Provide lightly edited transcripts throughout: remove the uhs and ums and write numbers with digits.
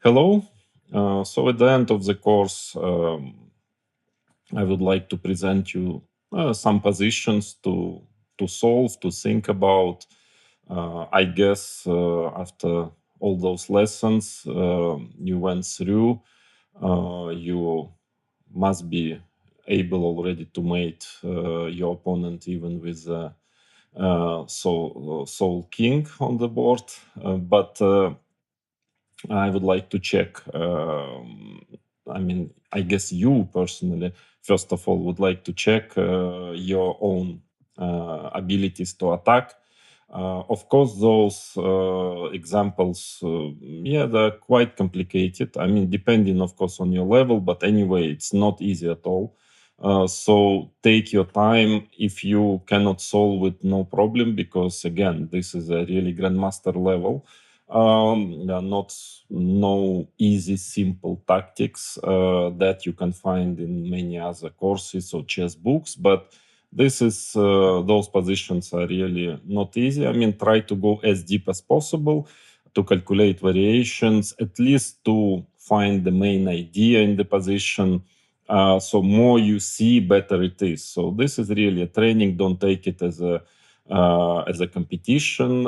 Hello. So at the end of the course, I would like to present you some positions to solve, to think about. I guess after all those lessons you went through, you must be able already to mate your opponent even with Soul King on the board. But I would like to check. I guess you personally, first of all, would like to check your own abilities to attack. Of course, those examples, yeah, they're quite complicated. I mean, depending, of course, on your level, but anyway, it's not easy at all. So take your time. If you cannot solve it, no problem, because again, this is a really grandmaster level. There are not no easy, simple tactics that you can find in many other courses or chess books, but this is those positions are really not easy. I mean, try to go as deep as possible to calculate variations, at least to find the main idea in the position. So more you see, better it is. So this is really a training. Don't take it as a competition.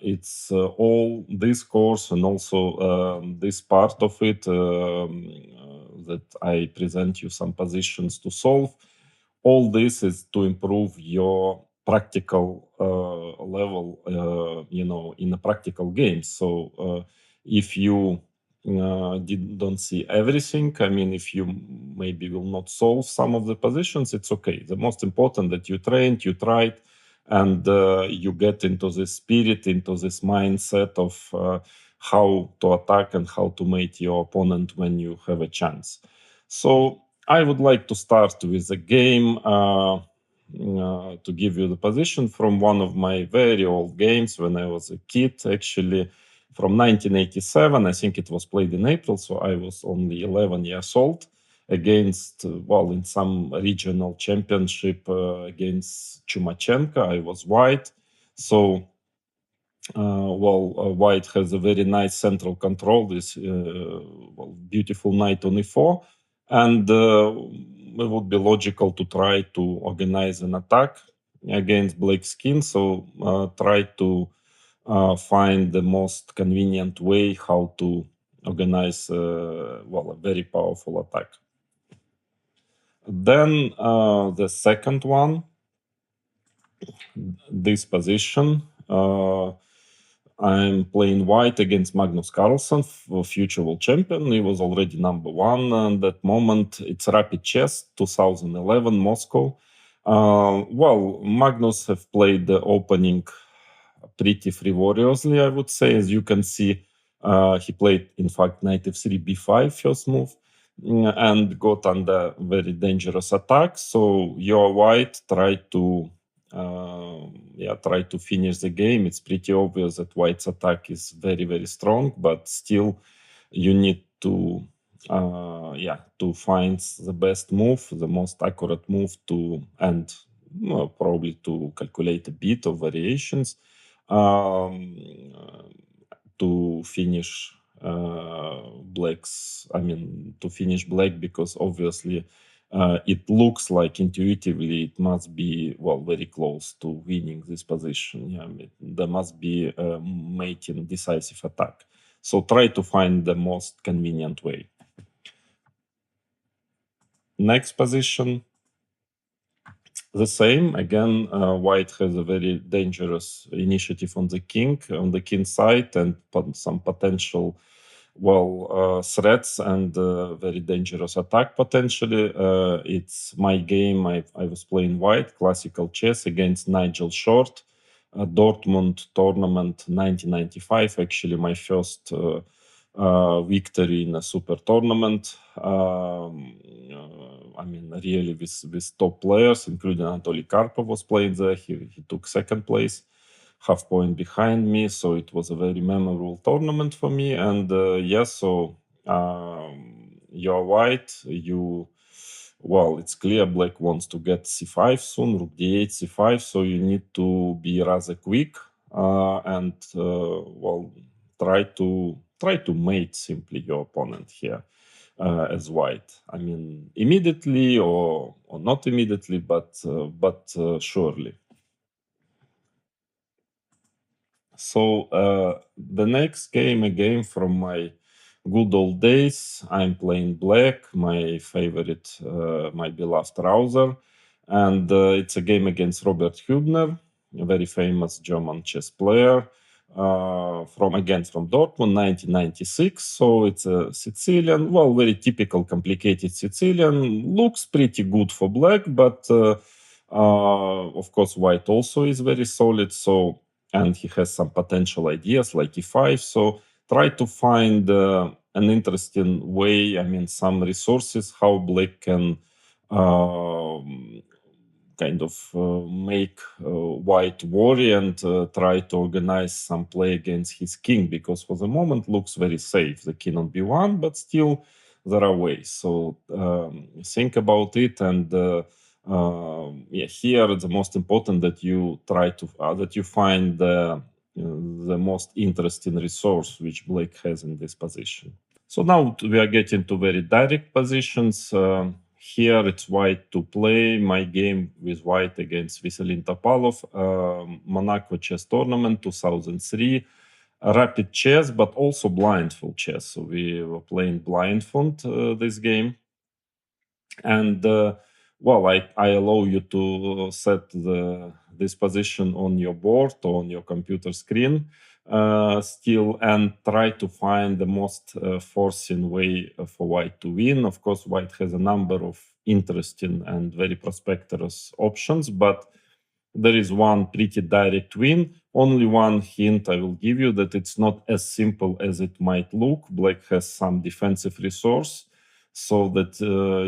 It's all this course and also this part of it that I present you some positions to solve. All this is to improve your practical level, in a practical game. So if you don't see everything, I mean, if you maybe will not solve some of the positions, it's okay. The most important that you trained, you tried, and you get into this spirit, into this mindset of how to attack and how to mate your opponent when you have a chance. So I would like to start with a game to give you the position from one of my very old games when I was a kid, actually from 1987. I think it was played in April, so I was only 11 years old against, in some regional championship against Chumachenko. I was white. So, white has a very nice central control, this beautiful knight on e4. And it would be logical to try to organize an attack against black skin. So, try to find the most convenient way how to organize, a very powerful attack. Then the second one, this position, I'm playing white against Magnus Carlsen, future world champion. He was already number one at that moment. It's Rapid Chess 2011 Moscow. Magnus have played the opening pretty frivolously, I would say. As you can see, he played, in fact, knight f3 b5 first move, and got under very dangerous attack. So your white tried to try to finish the game. It's pretty obvious that white's attack is very, very strong, but still you need to to find the best move, the most accurate move and probably to calculate a bit of variations to finish to finish black, because obviously it looks like intuitively it must be very close to winning this position. Yeah, I mean, there must be making decisive attack. So try to find the most convenient way. Next position, the same. Again, white has a very dangerous initiative on the king side, and some potential threats and very dangerous attack potentially. It's my game. I was playing white classical chess against Nigel Short, Dortmund tournament 1995. Actually, my first victory in a super tournament. Really with top players, including Anatoly Karpov was playing there. He took second place, half point behind me. So it was a very memorable tournament for me. And you're white. It's clear black wants to get c5 soon, rook d8, c5. So you need to be rather quick and try to try to mate simply your opponent here as white. I mean, immediately or not immediately, but surely. So the next game, a game from my good old days. I'm playing black, my favorite, my beloved Rouser, and it's a game against Robert Hübner, a very famous German chess player. From Dortmund, 1996. So it's a Sicilian, well, very typical, complicated Sicilian. Looks pretty good for black, but of course, white also is very solid. So and he has some potential ideas like e5. So try to find an interesting way. I mean, some resources how black can kind of make white worry and try to organize some play against his king, because for the moment looks very safe, the king on b1, but still there are ways. So think about it, and here it's the most important that you try to that you find the most interesting resource which black has in this position. So now we are getting to very direct positions. Here it's white to play my game with white against Veselin Topalov, Monaco Chess Tournament 2003. Rapid chess, but also blindfold chess. So we were playing blindfold this game. And well, I allow you to set this position on your board or on your computer screen still, and try to find the most forcing way for white to win. Of course, white has a number of interesting and very prosperous options, but there is one pretty direct win. Only one hint I will give you, that it's not as simple as it might look. Black has some defensive resource, so that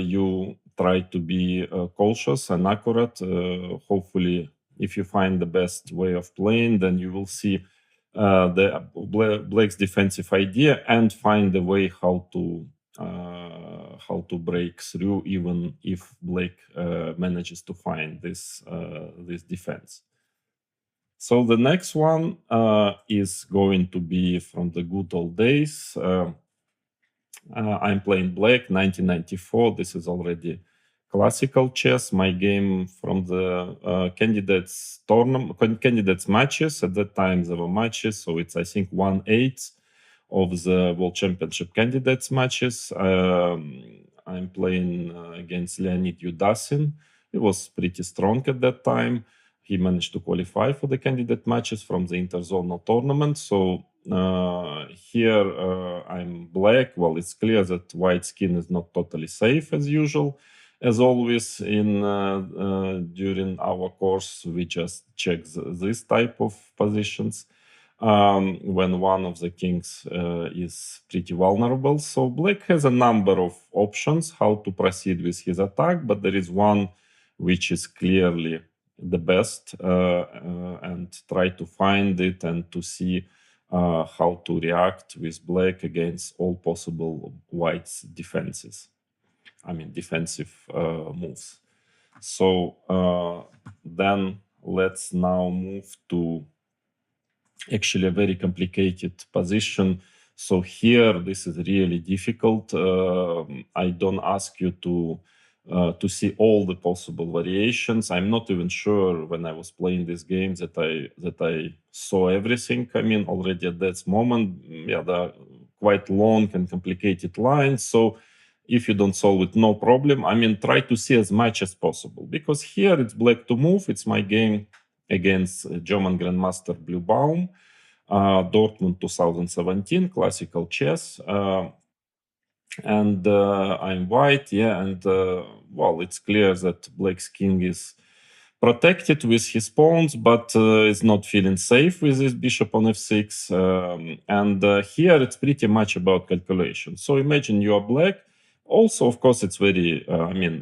you try to be cautious and accurate. Hopefully, if you find the best way of playing, then you will see the black's defensive idea and find a way how to break through, even if black manages to find this defense. So the next one is going to be from the good old days. I'm playing black, 1994. This is already classical chess. My game from the candidates matches. At that time there were matches, so it's I think 1/8 of the World Championship candidates matches. I'm playing against Leonid Yudasin. He was pretty strong at that time. He managed to qualify for the candidate matches from the interzonal tournament. So here I'm black. Well, it's clear that white skin is not totally safe as usual. As always in during our course, we just check this type of positions when one of the kings is pretty vulnerable. So black has a number of options how to proceed with his attack, but there is one which is clearly the best, and try to find it and to see how to react with black against all possible white's defenses. I mean, defensive moves. So then let's now move to actually a very complicated position. So here, this is really difficult. I don't ask you to see all the possible variations. I'm not even sure when I was playing this game that I saw everything. I mean, already at that moment, there are quite long and complicated lines. So if you don't solve it, no problem. I mean, try to see as much as possible, because here it's black to move. It's my game against German Grandmaster Blue Baum, Dortmund 2017, classical chess. And I'm white, and well, it's clear that black's king is protected with his pawns, but is not feeling safe with his bishop on f6. And here it's pretty much about calculation. So imagine you are black. Also, of course, it's very,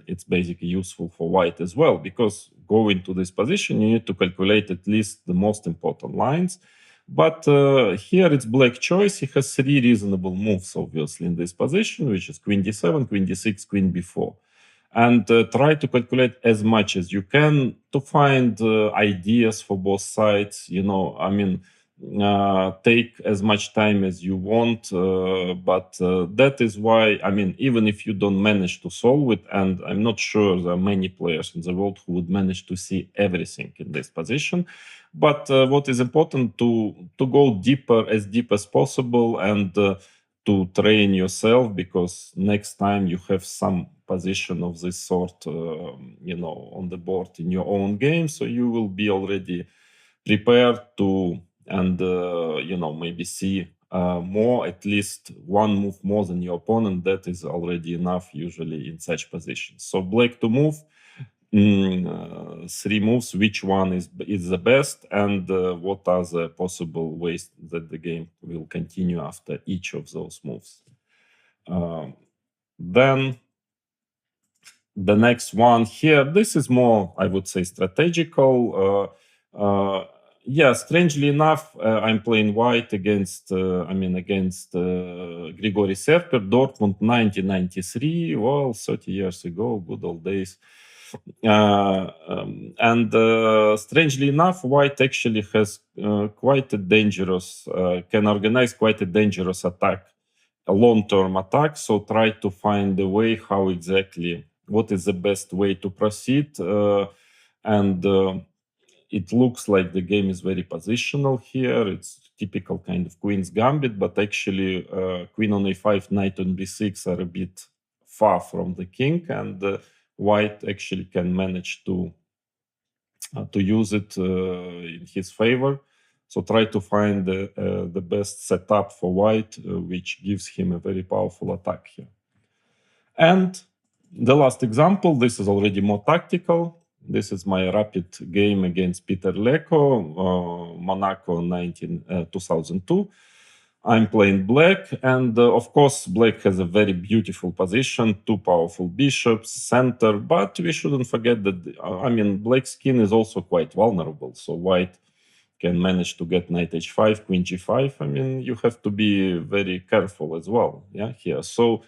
it's basically useful for white as well, because going to this position, you need to calculate at least the most important lines. But here it's black choice. He has three reasonable moves, obviously, in this position, which is queen d7, queen d6, queen b4. And try to calculate as much as you can to find ideas for both sides. take as much time as you want, but that is why, I mean, even if you don't manage to solve it, and I'm not sure there are many players in the world who would manage to see everything in this position, but what is important to go deeper, as deep as possible, and to train yourself, because next time you have some position of this sort, on the board in your own game, so you will be already prepared to, and maybe see more, at least one move more than your opponent. That is already enough usually in such positions. So black to move, three moves, which one is the best, and what are the possible ways that the game will continue after each of those moves. Then the next one here, this is more, I would say, strategical. Yeah, strangely enough, I'm playing white against Grigory Serper, Dortmund 1993. Well, 30 years ago, good old days. And strangely enough, white actually has quite a dangerous, can organize quite a dangerous attack, a long-term attack. So try to find a way how exactly, what is the best way to proceed. And it looks like the game is very positional here. It's typical kind of queen's gambit, but actually queen on a5, knight on b6 are a bit far from the king, and white actually can manage to use it in his favor. So try to find the best setup for white, which gives him a very powerful attack here. And the last example, this is already more tactical. This is my rapid game against Peter Leko, Monaco 2002. I'm playing black, and of course, black has a very beautiful position, two powerful bishops, center, but we shouldn't forget that, black's king is also quite vulnerable, so white can manage to get knight h5, queen g5. You have to be very careful as well, yeah, here. So,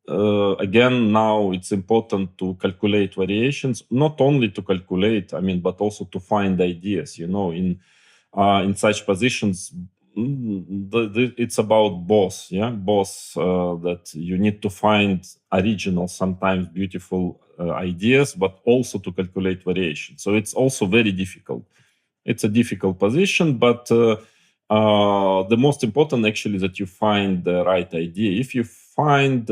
again, now it's important to calculate variations, not only to calculate, but also to find ideas, in such positions. It's about both, that you need to find original, sometimes beautiful ideas, but also to calculate variation. So it's also very difficult. It's a difficult position, but the most important actually that you find the right idea. If you find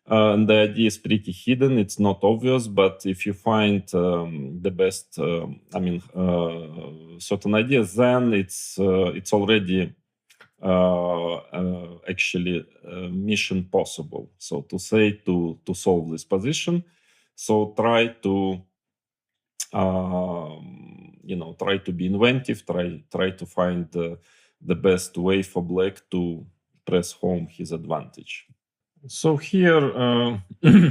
and the idea is pretty hidden, it's not obvious, but if you find the best, certain ideas, then it's already actually mission possible, so to say, to solve this position. So try to try to be inventive, try to find the best way for black to press home his advantage. So here,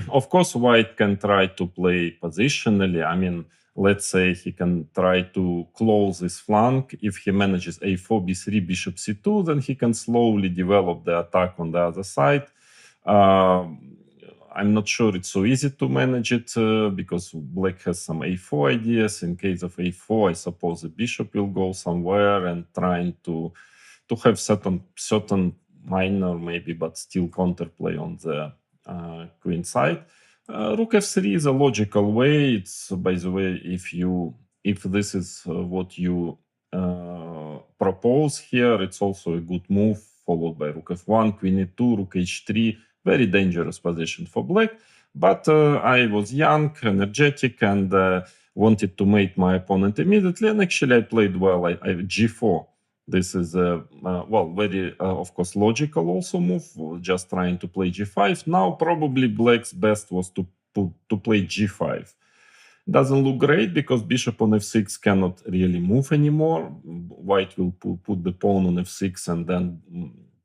of course, white can try to play positionally. Let's say he can try to close this flank. If he manages a4, b3, bishop c2, then he can slowly develop the attack on the other side. I'm not sure it's so easy to manage it because black has some a4 ideas. In case of a4, I suppose the bishop will go somewhere and trying to have certain minor maybe, but still counterplay on the queen side. Rook f3 is a logical way. It's, by the way, if this is what you propose here, it's also a good move, followed by rook f1, queen e2, rook h3. Very dangerous position for black. But I was young, energetic, and wanted to mate my opponent immediately. And actually, I played well. I g4. This is a very, of course, logical also move, just trying to play g5. Now, probably black's best was to play g5. Doesn't look great because bishop on f6 cannot really move anymore. White will put the pawn on f6 and then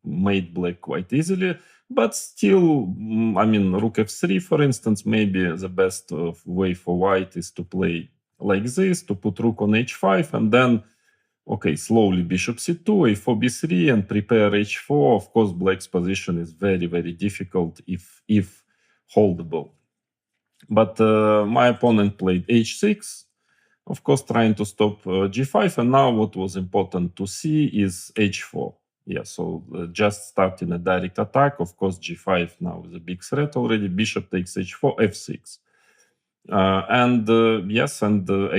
mate black quite easily. But still, rook f3, for instance, maybe the best way for white is to play like this, to put rook on h5, and then slowly bishop c2, a4, b3, and prepare h4. Of course, black's position is very, very difficult if holdable. But my opponent played h6. of course, trying to stop g5. And now what was important to see is h4. Yeah, so just starting a direct attack. Of course, g5 now is a big threat already. Bishop takes h4, f6. Yes,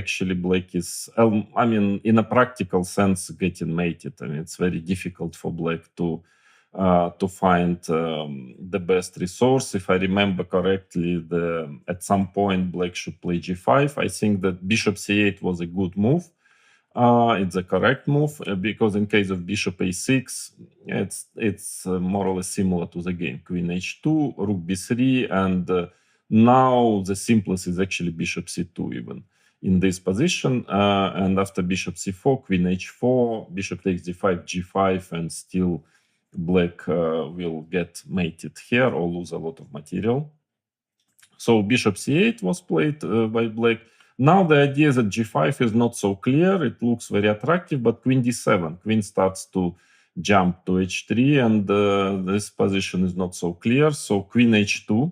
actually, Black is, I mean, in a practical sense, getting mated. I mean, it's very difficult for Black to find the best resource. If I remember correctly, at some point Black should play g5. I think that bishop c8 was a good move. It's a correct move because in case of bishop a6, it's more or less similar to the game. Queen h2, rook b3, and now the simplest is actually bishop c2 even in this position. And after bishop c4, queen h4, bishop takes d5, g5, and still Black will get mated here or lose a lot of material. So bishop c8 was played by Black. Now the idea is that g5 is not so clear. It looks very attractive, but queen d7. Queen starts to jump to h3, and this position is not so clear. So queen h2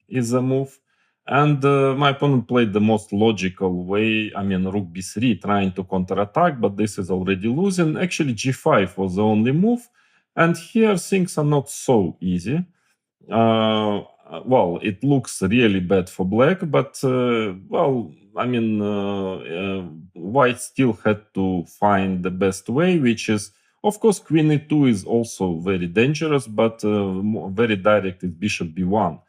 is a move. And my opponent played the most logical way. I mean, rook b3, trying to counterattack, but this is already losing. Actually, g5 was the only move. And here things are not so easy. Well, it looks really bad for Black, but well, I mean, White still had to find the best way, which is, of course, queen e2 is also very dangerous, but very direct is bishop b1,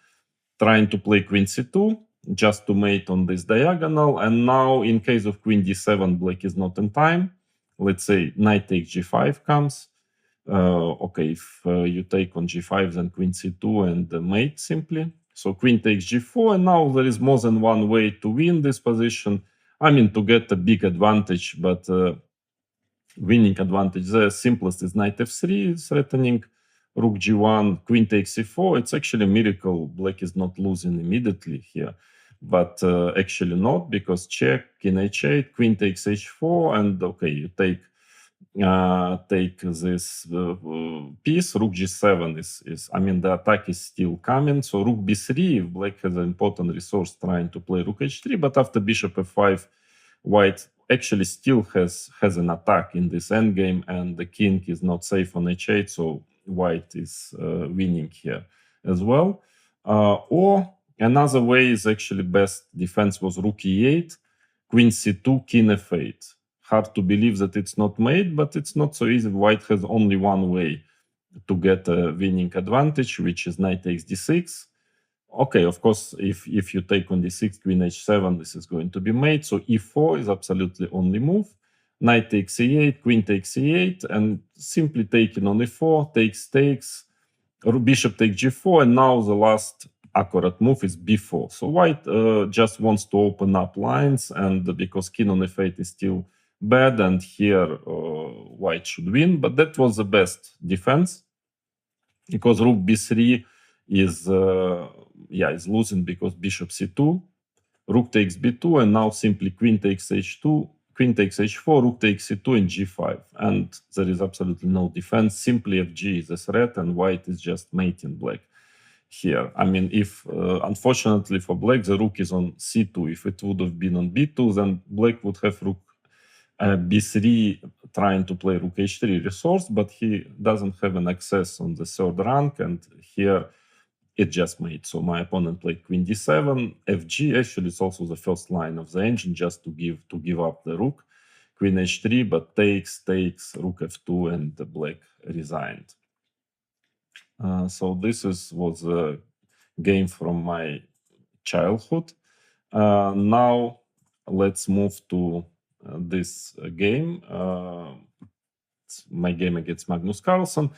trying to play queen c2 just to mate on this diagonal. And now, in case of queen d7, Black is not in time. Let's say knight takes g5 comes. Okay, if you take on g5, then queen c2 and mate simply. So queen takes g4, and now there is more than one way to win this position. I mean, to get a big advantage, but winning advantage, the simplest is knight f3, threatening rook g1, queen takes c4. It's actually a miracle Black is not losing immediately here. But actually not, because check, king h8, queen takes h4, and okay, you take this piece. Rook g7 is, I mean, the attack is still coming. So rook b3, if Black has an important resource trying to play rook h3, but after bishop f5, White actually still has an attack in this endgame, and the king is not safe on h8, so White is winning here as well. Or another way is actually best defense was rook e8, queen c2, king f8. Hard to believe that it's not made, but it's not so easy. White has only one way to get a winning advantage, which is knight takes d6. Okay, of course, if you take on d6, queen h7, this is going to be made. So e4 is absolutely only move. Knight takes e8, queen takes e8, and simply taking on e4, takes, bishop takes g4, and now the last accurate move is b4. So White just wants to open up lines, and because king on f8 is still bad, and here White should win, but that was the best defense, because rook b3 is losing because bishop c2, rook takes b2, and now simply queen takes h2, queen takes h4, rook takes c2, and g5, and there is absolutely no defense. Simply fg is a threat, and White is just mating Black here. I mean, if unfortunately for Black, the rook is on c2. If it would have been on b2, then Black would have rook b3 trying to play rook h3 resource, but he doesn't have an access on the third rank, and here it just made. So my opponent played queen d7, fg. Actually, it's also the first line of the engine, just to give up the rook. Queen h3, but takes, rook f2, and the Black resigned. So this was a game from my childhood. Now let's move to this game. My game against Magnus Carlsen.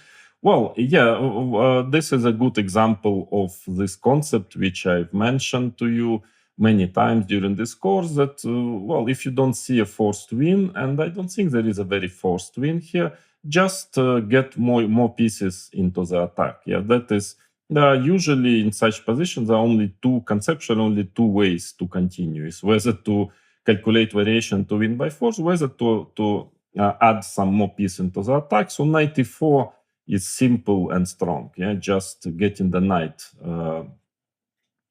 Well, yeah, this is a good example of this concept, which I've mentioned to you many times during this course, that, well, if you don't see a forced win, and I don't think there is a very forced win here, just get more pieces into the attack. Yeah, that is, usually in such positions, there are only two ways to continue. Is whether to calculate variation to win by force, whether to add some more piece into the attack. So knight e4 is simple and strong. Yeah, just getting the knight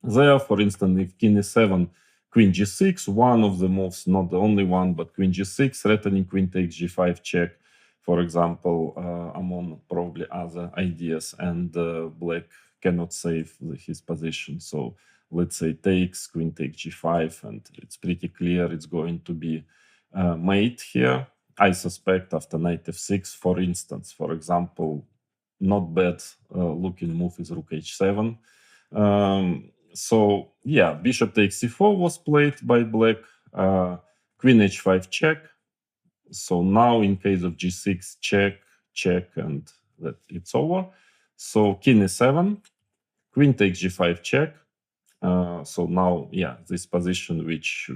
there. For instance, if king e7 queen g6, one of the moves, not the only one, but queen g6, threatening queen takes g5 check, for example, among probably other ideas, and black cannot save his position. So let's say takes, queen takes g5, and it's pretty clear it's going to be mate here. I suspect after knight f6, for instance, for example, not bad looking move is rook h7. So yeah, bishop takes c4 was played by black, queen h5 check. So now in case of g6, check, check, and that it's over. So king e7, queen takes g5 check. So now, yeah, this position which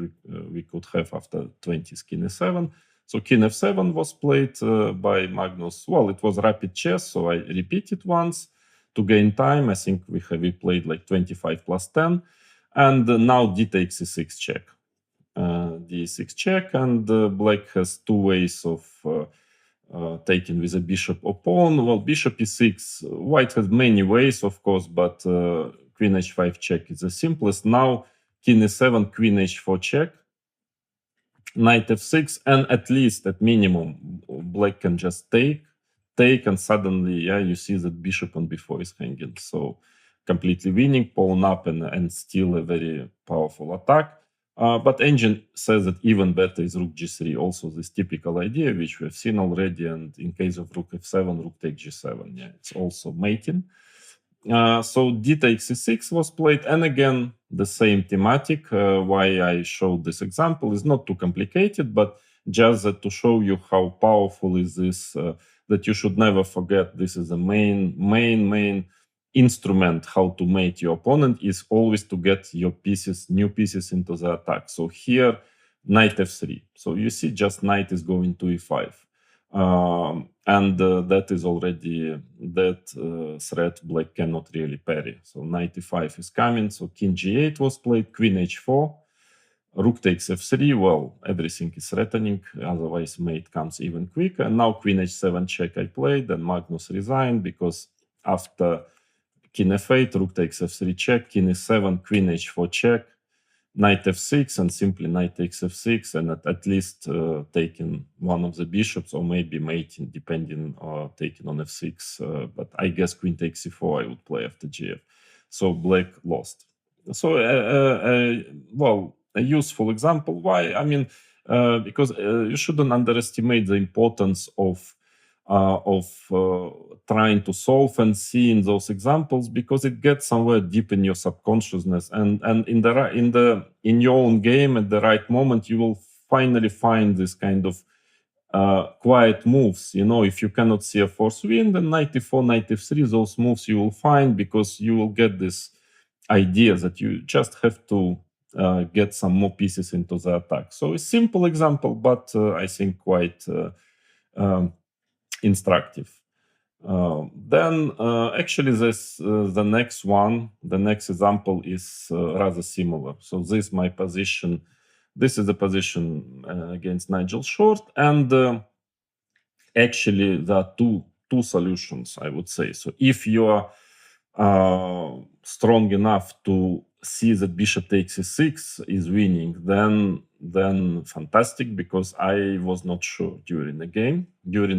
we could have after 20 king e7. So king f7 was played by Magnus. Well, it was rapid chess, so I repeat it once to gain time. I think we played like 25 plus 10. And now d takes e6 check. D6 check, and black has two ways of taking with a bishop or pawn. Well, bishop e6, white has many ways, of course, but queen h5 check is the simplest. Now king e7, queen h4 check, knight f6, and at least, at minimum, black can just take, and suddenly, yeah, you see that bishop on b4 is hanging. So completely winning, pawn up, and still a very powerful attack. But engine says that even better is rook g3, also this typical idea, which we have seen already. And in case of rook f7, rook takes g7, yeah, it's also mating. So d takes e6 was played, and again, the same thematic. Why I showed this example is not too complicated, but just to show you how powerful is this, that you should never forget this is a main instrument how to mate your opponent is always to get your pieces, new pieces into the attack. So here, knight f3. So you see just knight is going to e5. And that is already that threat black cannot really parry. So knight e5 is coming. So king g8 was played, queen h4, rook takes f3. Well, everything is threatening, otherwise mate comes even quicker. And now queen h7 check I played, and Magnus resigned because after king f8, rook takes f3 check, king e7, queen h4 check, knight f6, and simply knight takes f6, and at least taking one of the bishops, or maybe mating, depending, taking on f6. But I guess queen takes c4 I would play after gf. So black lost. So, well, a useful example. Why? I mean, because you shouldn't underestimate the importance of trying to solve and seeing those examples, because it gets somewhere deep in your subconsciousness, and in your own game at the right moment you will finally find this kind of quiet moves. You know, if you cannot see a force win, then knight e4, knight f3, those moves you will find, because you will get this idea that you just have to get some more pieces into the attack. So a simple example, but I think quite instructive. Then actually the next example is rather similar. So this is my position. This is the position against Nigel Short, and actually there are two solutions, I would say. So if you are strong enough to see that bishop takes e6 is winning, then fantastic, because I was not sure during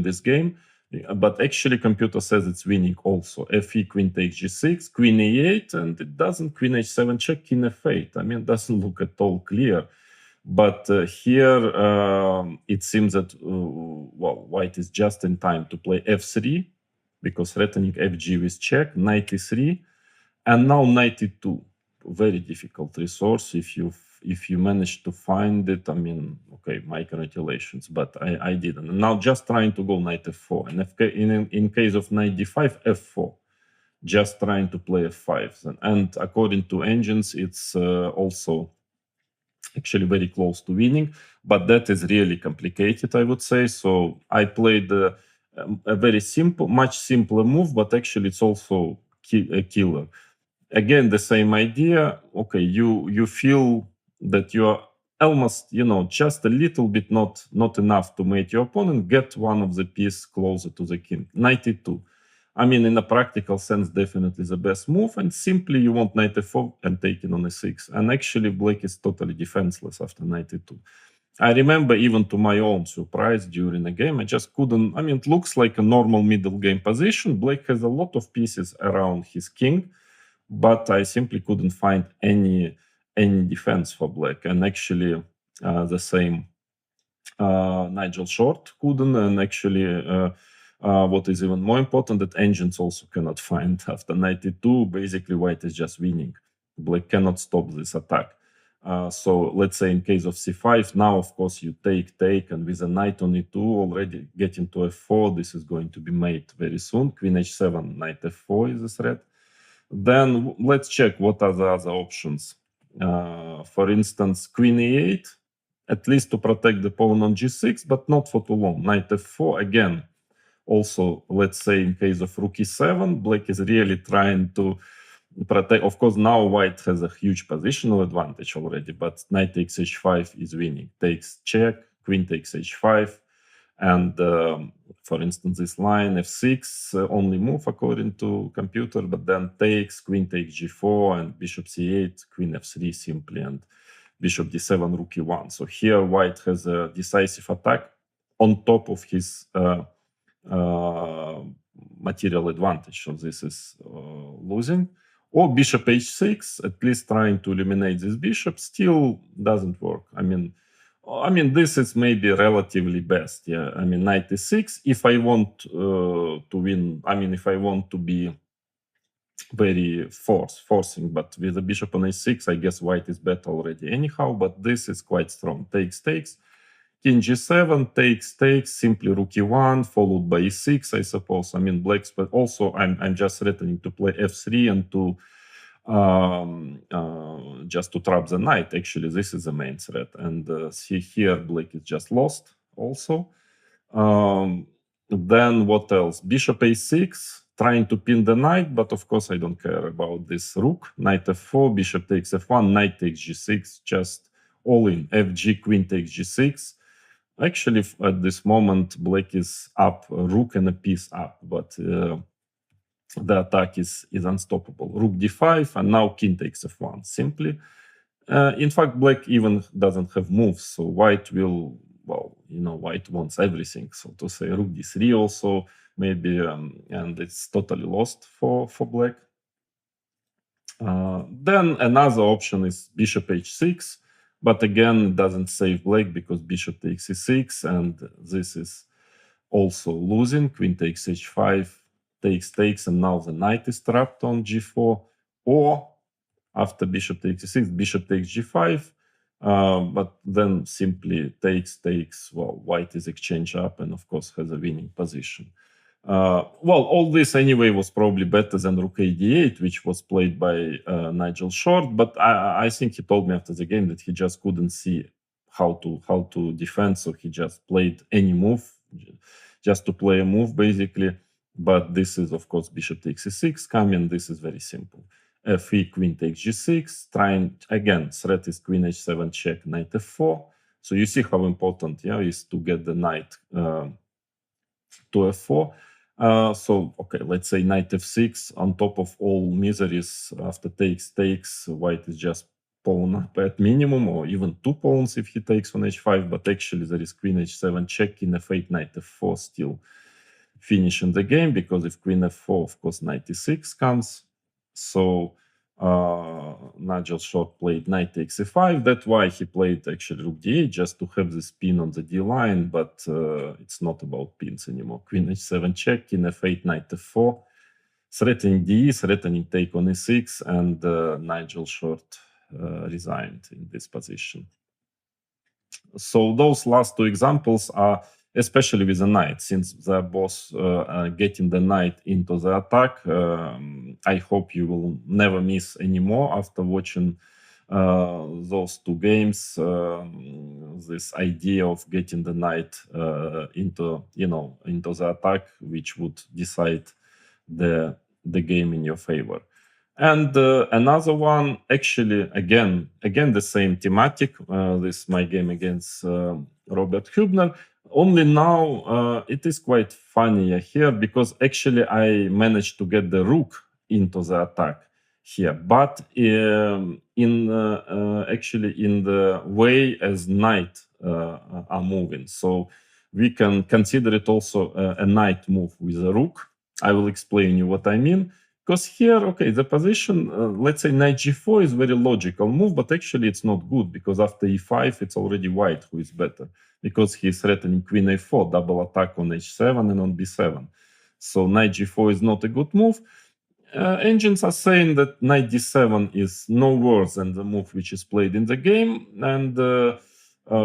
this game. But actually computer says it's winning also. Fe, queen takes g6, queen e8, and it doesn't. Queen h7 check, king f8. I mean, it doesn't look at all clear. But here it seems that, well, white is just in time to play f3, because threatening fg with check, knight e3, and now knight e2. Very difficult resource. If you manage to find it, I mean, okay, my congratulations, but I didn't. And now just trying to go knight f4, and in case of knight d5, f4, just trying to play f5. And according to engines, it's also actually very close to winning, but that is really complicated, I would say. So I played a very simple, much simpler move, but actually it's also a killer. Again, the same idea. Okay, you feel that you are almost, just a little bit not enough to mate your opponent, get one of the piece closer to the king. Knight e2. I mean, in a practical sense, definitely the best move. And simply you want knight f4 and take it on e6. And actually, black is totally defenseless after knight e2. I remember, even to my own surprise during a game, I just couldn't. I mean, it looks like a normal middle game position. Black has a lot of pieces around his king, but I simply couldn't find any defense for black. And actually, the same Nigel Short couldn't. And actually, what is even more important, that engines also cannot find after 92. Basically, white is just winning. Black cannot stop this attack. So let's say in case of c5, now of course you take, and with a knight on e2 already getting to f4, this is going to be made very soon. Queen h7, knight f4 is a threat. Then let's check what are the other options. For instance, queen e8, at least to protect the pawn on g6, but not for too long. Knight f4 again. Also, let's say in case of rook e7, black is really trying to protect. Of course, now white has a huge positional advantage already, but knight takes h5 is winning. Takes check, queen takes h5, and for instance, this line f6 only move according to computer, but then takes, queen takes g4, and bishop c8, queen f3 simply, and bishop d7, rook e1. So here white has a decisive attack on top of his material advantage. So this is losing. Or bishop h6, at least trying to eliminate this bishop, still doesn't work. I mean, this is maybe relatively best. Yeah, I mean, knight e6. If I want to win, I mean, if I want to be very forcing, but with the bishop on a6, I guess white is better already anyhow. But this is quite strong. Takes, king g7, takes, simply rook e1, followed by e6, I suppose. I mean, black's, but also I'm just threatening to play f3 and to just to trap the knight. Actually, this is the main threat. And see here, black is just lost also. Then what else? Bishop a6, trying to pin the knight, but of course I don't care about this rook. Knight f4, bishop takes f1, knight takes g6, just all in. fg, queen takes g6. Actually, at this moment, black is up, rook and a piece up, but the attack is unstoppable. Rook d5, and now king takes f1, simply. In fact, black even doesn't have moves, so white will, well, white wants everything, so to say. Rook d3 also, maybe, and it's totally lost for black. Then another option is bishop h6, but again, it doesn't save black because bishop takes e6, and this is also losing. Queen takes h5, takes, and now the knight is trapped on g4. Or after bishop takes e6, bishop takes g5, but then simply takes. Well, white is exchange up, and of course has a winning position. Well, all this anyway was probably better than rook a8, which was played by Nigel Short. But I think he told me after the game that he just couldn't see how to defend, so he just played any move, just to play a move basically. But this is, of course, bishop takes e6 coming. This is very simple. f3, queen takes g6. Trying again, threat is queen h7 check, knight f4. So you see how important, is to get the knight to f4. So, okay, let's say knight f6 on top of all miseries. After takes, white is just pawn up at minimum, or even 2 pawns if he takes on h5. But actually there is queen h7 check, king f8, knight f4 still finishing the game, because if queen f4, of course, knight e6 comes. So Nigel Short played knight takes e5. That's why he played actually rook d8, just to have this pin on the d line, but it's not about pins anymore. Queen h7 check, king f8, knight f4, threatening d, threatening take on e6, and Nigel Short resigned in this position. So those last two examples are, especially with the knight, since they're both getting the knight into the attack. I hope you will never miss any more after watching those two games. This idea of getting the knight into the attack, which would decide the game in your favor. And another one, actually, again the same thematic. This is my game against Robert Hübner. only now it is quite funny here because actually I managed to get the rook into the attack here, but actually in the way as knight are moving. So we can consider it also a knight move with a rook. I will explain you what I mean. Because here, okay, the position, let's say knight g4 is very logical move, but actually it's not good because after e5, it's already white who is better because he's threatening queen a4, double attack on h7 and on b7. So knight g4 is not a good move. Engines are saying that knight d7 is no worse than the move which is played in the game, and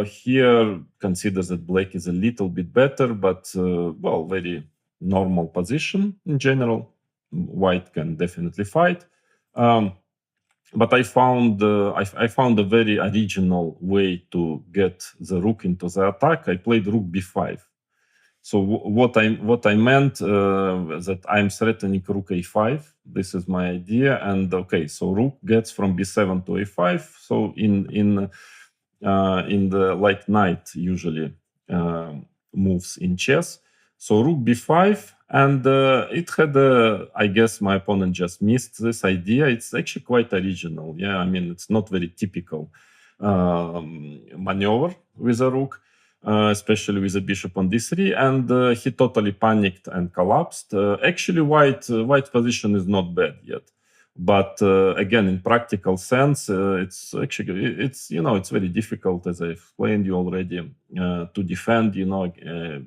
here considers that black is a little bit better, but well, very normal position in general. White can definitely fight. But I found a very original way to get the rook into the attack. I played rook b5. So what I meant that I'm threatening rook a5. This is my idea, and okay, so rook gets from b7 to a5. So in the like knight usually moves in chess. So rook b5, and it had I guess my opponent just missed this idea. It's actually quite original. Yeah, I mean it's not very typical maneuver with a rook. Especially with the bishop on d3, and he totally panicked and collapsed. Actually, white position is not bad yet, but again, in practical sense, it's very difficult, as I explained you already, to defend.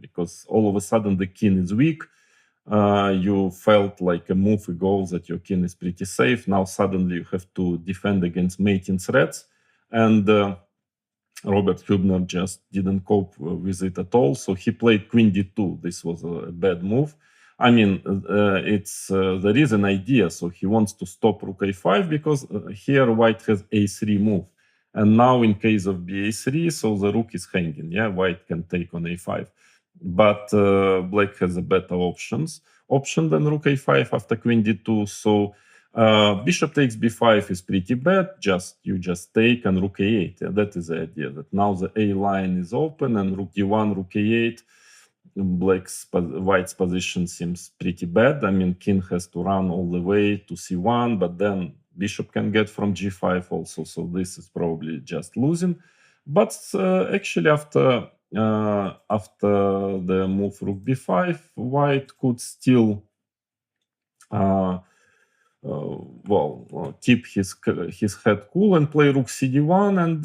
Because all of a sudden the king is weak. You felt like a move ago that your king is pretty safe. Now suddenly you have to defend against mating threats, and Robert Hübner just didn't cope with it at all. So he played queen d2. This was a bad move. I mean, there is an idea. So he wants to stop rook a5 because here white has a3 move. And now in case of ba3, so the rook is hanging. Yeah, white can take on a5. But black has a better option than rook a5 after queen d2. So bishop takes b5 is pretty bad. You just take and rook a8. Yeah, that is the idea. That now the a line is open and rook d1, rook a8. White's position seems pretty bad. I mean, king has to run all the way to c1, but then bishop can get from g5 also. So this is probably just losing. But actually, after the move rook b5, white could still keep his head cool and play rook cd1, and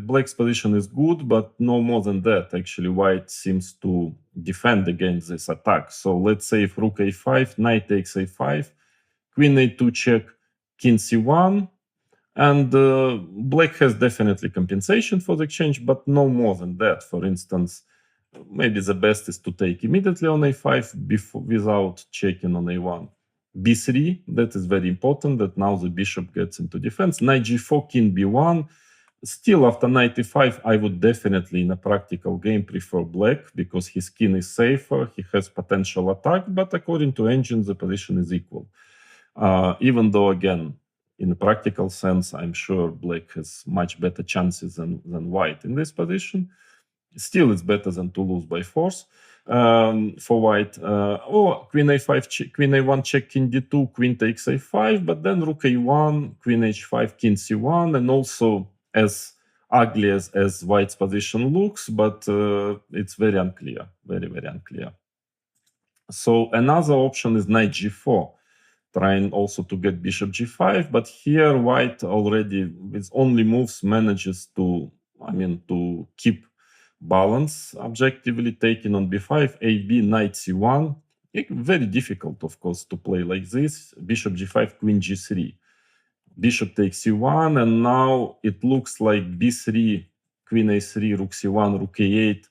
black's position is good, but no more than that. Actually, white seems to defend against this attack. So let's say if rook a5, knight takes a5, queen a2 check, king c1, and black has definitely compensation for the exchange, but no more than that. For instance, maybe the best is to take immediately on a5 without checking on a1. b3, that is very important, that now the bishop gets into defense. Knight g4, king b1. Still, after knight e5, I would definitely, in a practical game, prefer black because his king is safer, he has potential attack, but according to engine, the position is equal. Even though, again, in a practical sense, I'm sure black has much better chances than white in this position. Still, it's better than to lose by force for white. Or queen a5, queen a1 check, king d2, queen takes a5, but then rook a1, queen h5, king c1, and also as ugly as white's position looks, but it's very unclear, very, very unclear. So another option is knight g4, trying also to get bishop g5, but here white already with only moves manages to keep balance objectively, taking on b5, ab, knight c1. Very difficult, of course, to play like this. Bishop g5, queen g3. Bishop takes c1, and now it looks like b3, queen a3, rook c1, rook a8.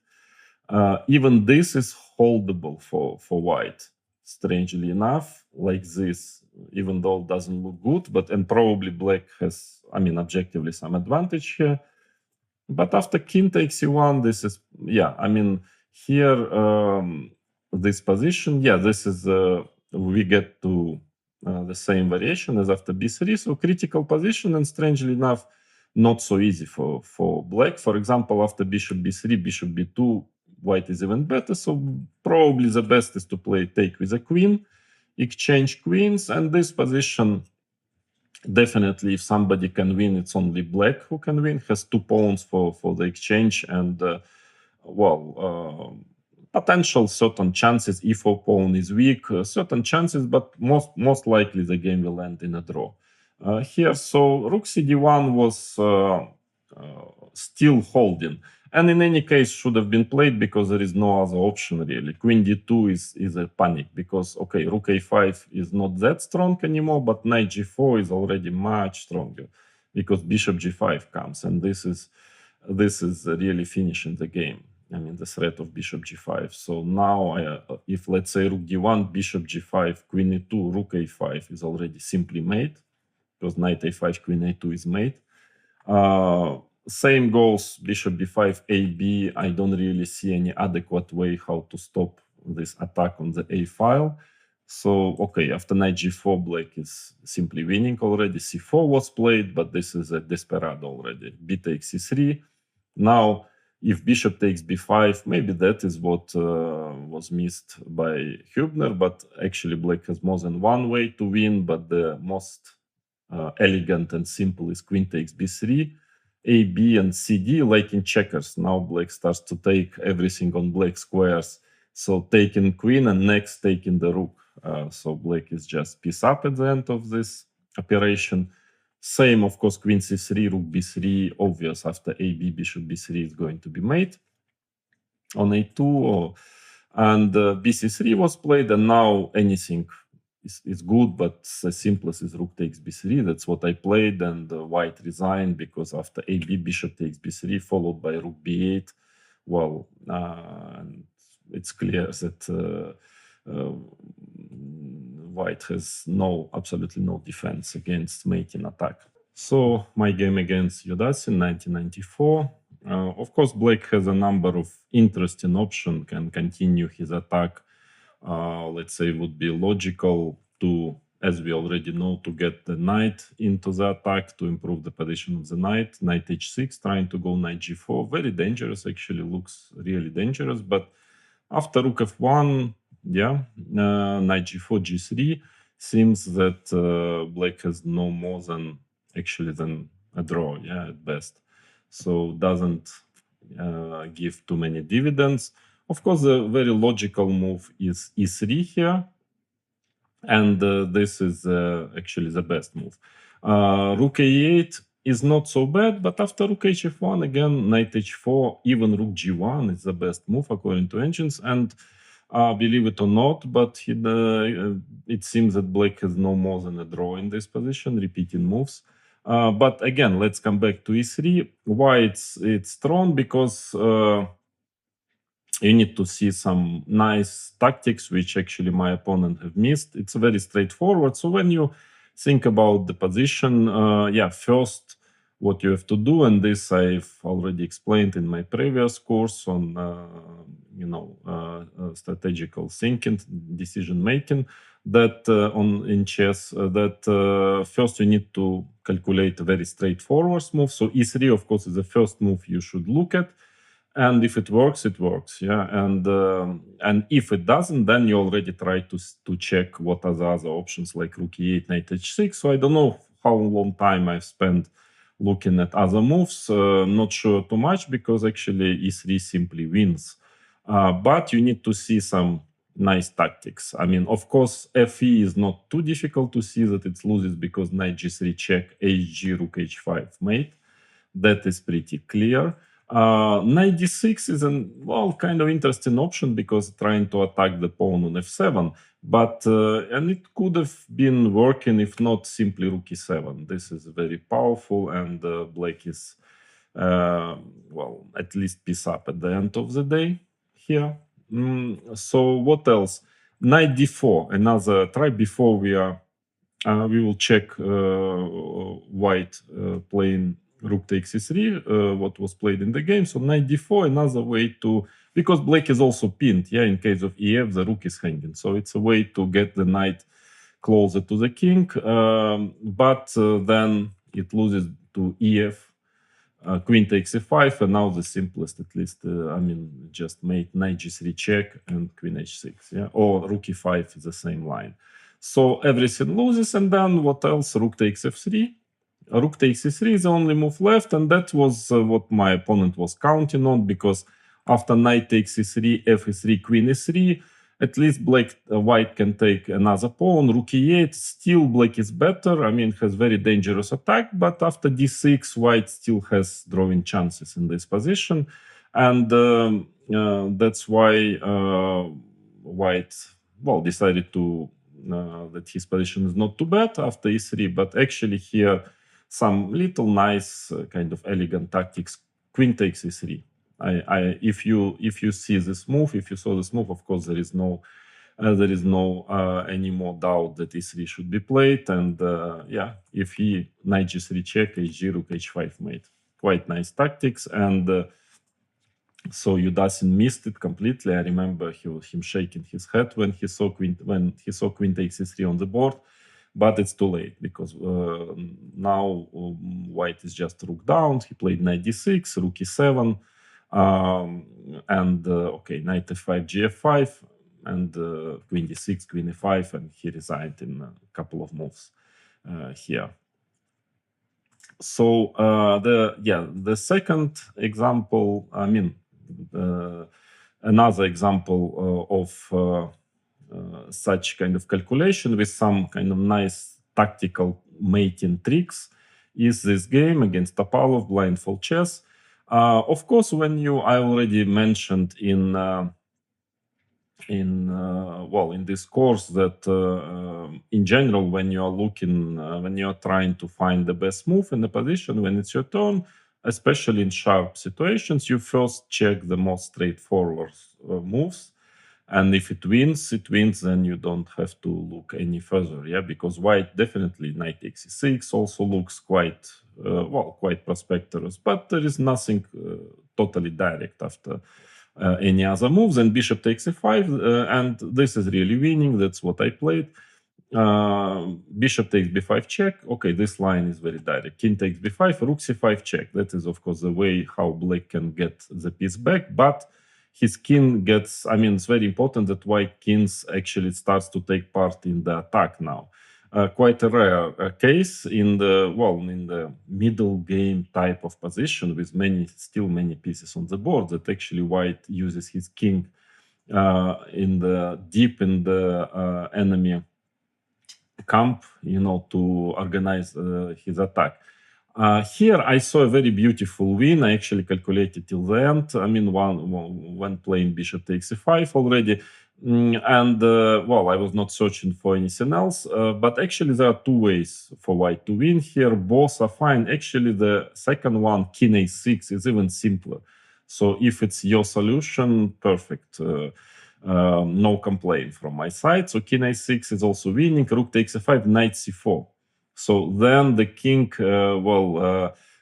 Even this is holdable for white, strangely enough, like this, even though it doesn't look good, and probably black has, objectively some advantage here. But after king takes c1, this is, here, this position, this is, we get to the same variation as after b3, so critical position, and strangely enough, not so easy for black. For example, after bishop b3, bishop b2, white is even better. So probably the best is to play take with a queen, exchange queens, and this position, definitely if somebody can win, it's only black who can win, has two pawns for the exchange, and potential certain chances. E4 pawn is weak, certain chances, but most likely the game will end in a draw here. So rook cd1 was still holding, and in any case should have been played because there is no other option really. Queen d2 is a panic because okay, rook a5 is not that strong anymore, but knight g4 is already much stronger because bishop g5 comes, and this is really finishing the game. I mean, the threat of bishop g5. So now, if let's say rook d1, bishop g5, queen e2, rook a5 is already simply mate, because knight a5, queen a2 is mate. Same goes bishop b5, ab. I don't really see any adequate way how to stop this attack on the a file. So, okay, after knight g4, black is simply winning already. c4 was played, but this is a desperado already. b takes c3. Now, if bishop takes b5, maybe that is what was missed by Hübner, but actually black has more than one way to win, but the most elegant and simple is queen takes b3, a, b, and cd, like in checkers. Now black starts to take everything on black squares. So taking queen and next taking the rook. So black is just piece up at the end of this operation. Same, of course, queen c3, rook b3, obvious after ab, bishop b3 is going to be mate on a2, and bc3 was played, and now anything is good, but the simplest is rook takes b3. That's what I played, and white resigned because after ab, bishop takes b3, followed by rook b8. Well, it's clear that white has absolutely no defense against mating attack. So my game against Yudasin, 1994. Of course, black has a number of interesting options, can continue his attack. Let's say would be logical to, as we already know, to get the knight into the attack to improve the position of the knight. Knight h6, trying to go knight g4. Very dangerous, actually looks really dangerous. But after rook f1, knight g4, g3, seems that black has no more than a draw, at best. So doesn't give too many dividends. Of course, the very logical move is e3 here, and this is actually the best move. Rook a8 is not so bad, but after rook h1, again, knight h4, even rook g1 is the best move according to engines, and believe it or not, but it seems that black has no more than a draw in this position, repeating moves. But again, let's come back to e3. Why it's strong? Because you need to see some nice tactics, which actually my opponent have missed. It's very straightforward. So when you think about the position, first what you have to do, and this I've already explained in my previous course on strategical thinking, decision making, that in chess, that first you need to calculate a very straightforward move. So e3, of course, is the first move you should look at. And if it works, it works, and if it doesn't, then you already try to check what are the other options, like rook e8, knight h6. So I don't know how long time I've spent looking at other moves. Not sure too much, because actually e3 simply wins. But you need to see some nice tactics. I mean, of course, fe is not too difficult to see that it loses, because knight g3 check, hg, rook h5 mate. That is pretty clear. Knight d6 is kind of interesting option, because trying to attack the pawn on f7, but and it could have been working if not simply rook e7. This is very powerful, and black is at least piece up at the end of the day here. So what else? Knight d4, another try. Before we will check white playing rook takes e3, what was played in the game. So knight d4, another way to, because black is also pinned, in case of ef, the rook is hanging. So it's a way to get the knight closer to the king, but then it loses to ef, queen takes e5, and now the simplest, at least, just mate knight g3 check and queen h6, yeah, or rook e5 is the same line. So everything loses, and then what else? Rook takes f3. Rook takes e3 is the only move left, and that was what my opponent was counting on, because after knight takes e3, f e3, queen e3, at least white can take another pawn. Rook e8, still black is better. Has very dangerous attack, but after d6, white still has drawing chances in this position, and that's why white decided to that his position is not too bad after e3. But actually here some little nice kind of elegant tactics. Queen takes e3. If you see this move, if you saw this move, of course there is no any more doubt that e3 should be played. And if he knight g3 check, hg, rook h5 mate, quite nice tactics. And so Yudasin missed it completely. I remember him shaking his head when he saw queen takes e3 on the board. But it's too late, because now white is just rook down. He played knight d6, rook e7, knight f5, gf5, and queen d6, queen e5, and he resigned in a couple of moves here. So the second example, another example of such kind of calculation with some kind of nice tactical mating tricks is this game against Topalov, Blindfold Chess. Of course, I already mentioned in this course that in general, when you are looking, when you are trying to find the best move in the position when it's your turn, especially in sharp situations, you first check the most straightforward moves. And if it wins, then you don't have to look any further, yeah, because white definitely knight takes e6 also looks quite prosperous, but there is nothing totally direct after any other moves. And bishop takes e5, and this is really winning. That's what I played. Bishop takes b5 check. Okay, this line is very direct. King takes b5, rook c5 check. That is, of course, the way how black can get the piece back, but his king gets, it's very important that white kings actually starts to take part in the attack now. Quite a rare case in the middle game type of position with still many pieces on the board, that actually white uses his king deep in the enemy camp, to organize his attack. Here I saw a very beautiful win. I actually calculated till the end. When playing bishop takes e5 already. I was not searching for anything else. But actually there are two ways for white to win here. Both are fine. Actually, the second one, king a6, is even simpler. So if it's your solution, perfect. No complaint from my side. So king a6 is also winning. Rook takes e5, knight c4. So then the king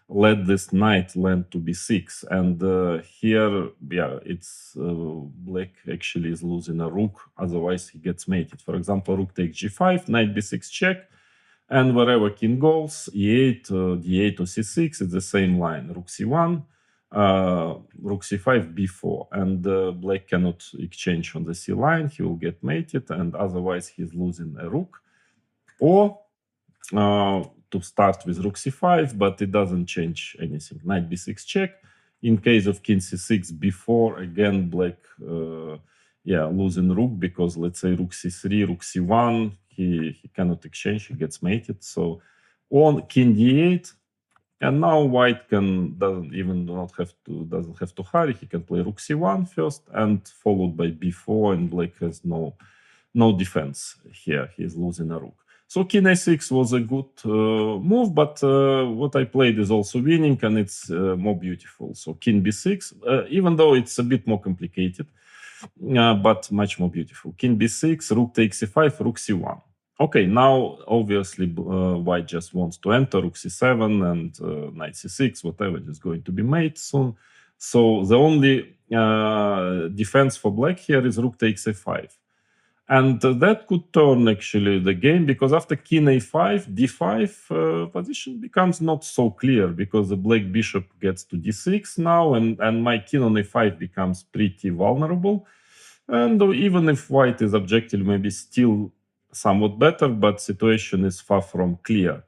let this knight land to b6, and here, it's black actually is losing a rook. Otherwise, he gets mated. For example, rook takes g5, knight b6 check, and wherever king goes, e8, d8 or c6, it's the same line. Rook c1, rook c5, b4, and black cannot exchange on the c line. He will get mated, and otherwise he's losing a rook. Or to start with rook c5, but it doesn't change anything. Knight b6 check. In case of king c6, b4, again, black losing rook, because let's say rook c3, rook c1, he cannot exchange, he gets mated. So on king d8, and now white doesn't have to hurry. He can play rook c1 first, and followed by b4, and black has no defense here. He is losing a rook. So king a6 was a good move, but what I played is also winning, and it's more beautiful. So king b6, even though it's a bit more complicated, but much more beautiful. King b6, rook takes c5, rook c1. Okay, now obviously white just wants to enter rook c7 and knight c6, whatever is going to be made soon. So the only defense for black here is rook takes a5. And that could turn actually the game, because after king a5, d5 position becomes not so clear, because the black bishop gets to d6 now, and my king on a5 becomes pretty vulnerable. And even if white is objectively maybe still somewhat better, but situation is far from clear.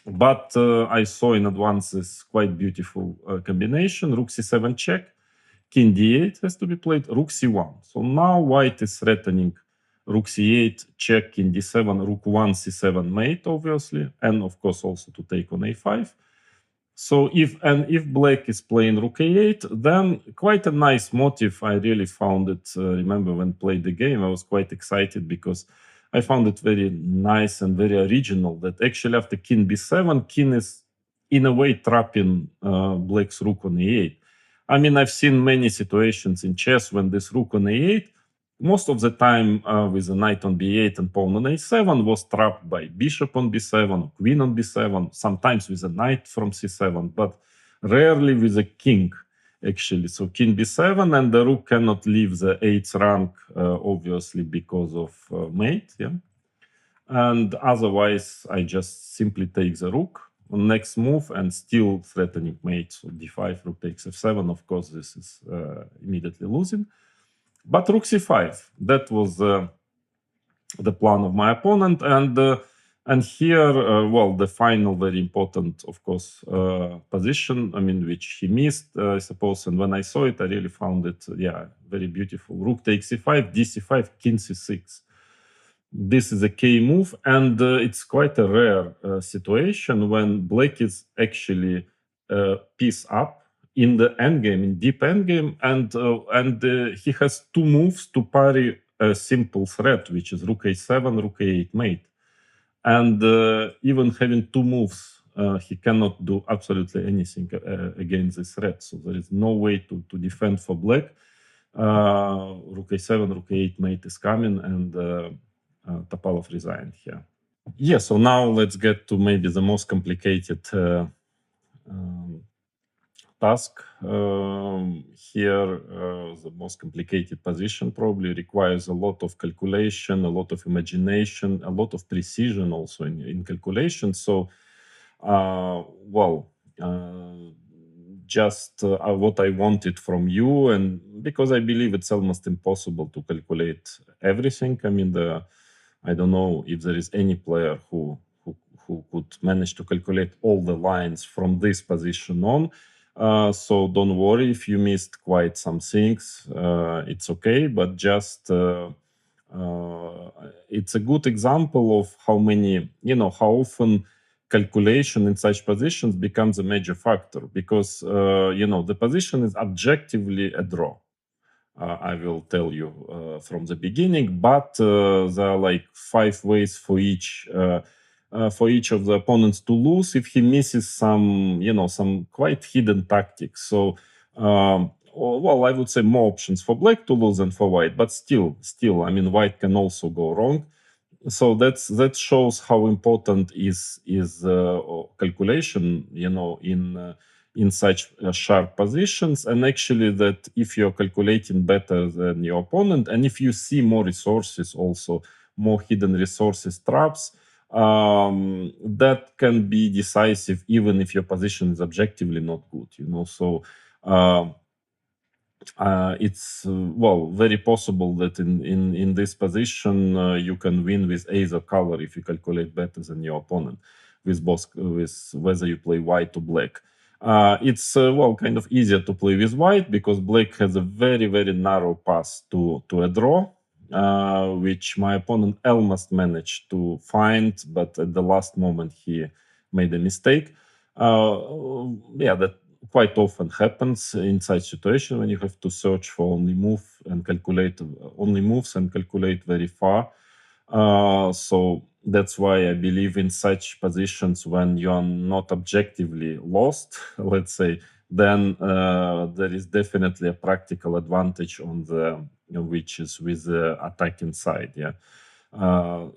But I saw in advance this quite beautiful combination: rook c7 check, king d8 has to be played, rook c1. So now white is threatening rook c8 check, king d7, rook 1 c7 mate, obviously, and of course also to take on a5. So if black is playing rook a8, then quite a nice motive. I really found it. Remember when played the game, I was quite excited because I found it very nice and very original. That actually after king b7, king is in a way trapping black's rook on e8. I mean, I've seen many situations in chess when this rook on a8, most of the time with a knight on b8 and pawn on a7, was trapped by bishop on b7 or queen on b7, sometimes with a knight from c7, but rarely with a king, actually. So king b7, and the rook cannot leave the 8th rank, obviously, because of mate, yeah. And otherwise, I just simply take the rook on next move and still threatening mate. So d5, rook takes f7. Of course, this is immediately losing. But rook c5, that was the plan of my opponent. And here, well, the final very important, of course, position, I mean, which he missed, I suppose. And when I saw it, I really found it, yeah, very beautiful. Rook takes c5, d5, king c6. This is a key move, and it's quite a rare situation when black is actually piece up in the endgame, in deep endgame, and he has two moves to parry a simple threat, which is rook a7, rook a8 mate. And even having two moves, he cannot do absolutely anything against this threat. So there is no way to defend for black. Rook a7, rook a8 mate is coming, and Topalov resigned here. Yeah, so now let's get to maybe the most complicated task. Here, the most complicated position probably requires a lot of calculation, a lot of imagination, a lot of precision also in calculation. So, well, just what I wanted from you, and because I believe it's almost impossible to calculate everything. I mean, I don't know if there is any player who could manage to calculate all the lines from this position on. So don't worry if you missed quite some things. It's okay, but just it's a good example of how many, how often calculation in such positions becomes a major factor, because the position is objectively a draw. I will tell you from the beginning, but there are like 5 ways for each of the opponents to lose if he misses some quite hidden tactics. So, well, I would say more options for black to lose than for white, but still, I mean, white can also go wrong. So that shows how important is calculation, in such sharp positions. And actually, that if you're calculating better than your opponent, and if you see more resources, also more hidden resources, traps, that can be decisive even if your position is objectively not good. So it's well, very possible that in this position you can win with either color if you calculate better than your opponent, with whether you play white or black. It's well, kind of easier to play with white because black has a very, very narrow path to a draw, which my opponent almost managed to find, but at the last moment he made a mistake. Yeah, that quite often happens in such situation when you have to search for only moves and calculate very far. So that's why I believe in such positions when you are not objectively lost, let's say, then there is definitely a practical advantage on which is with the attacking side. Yeah.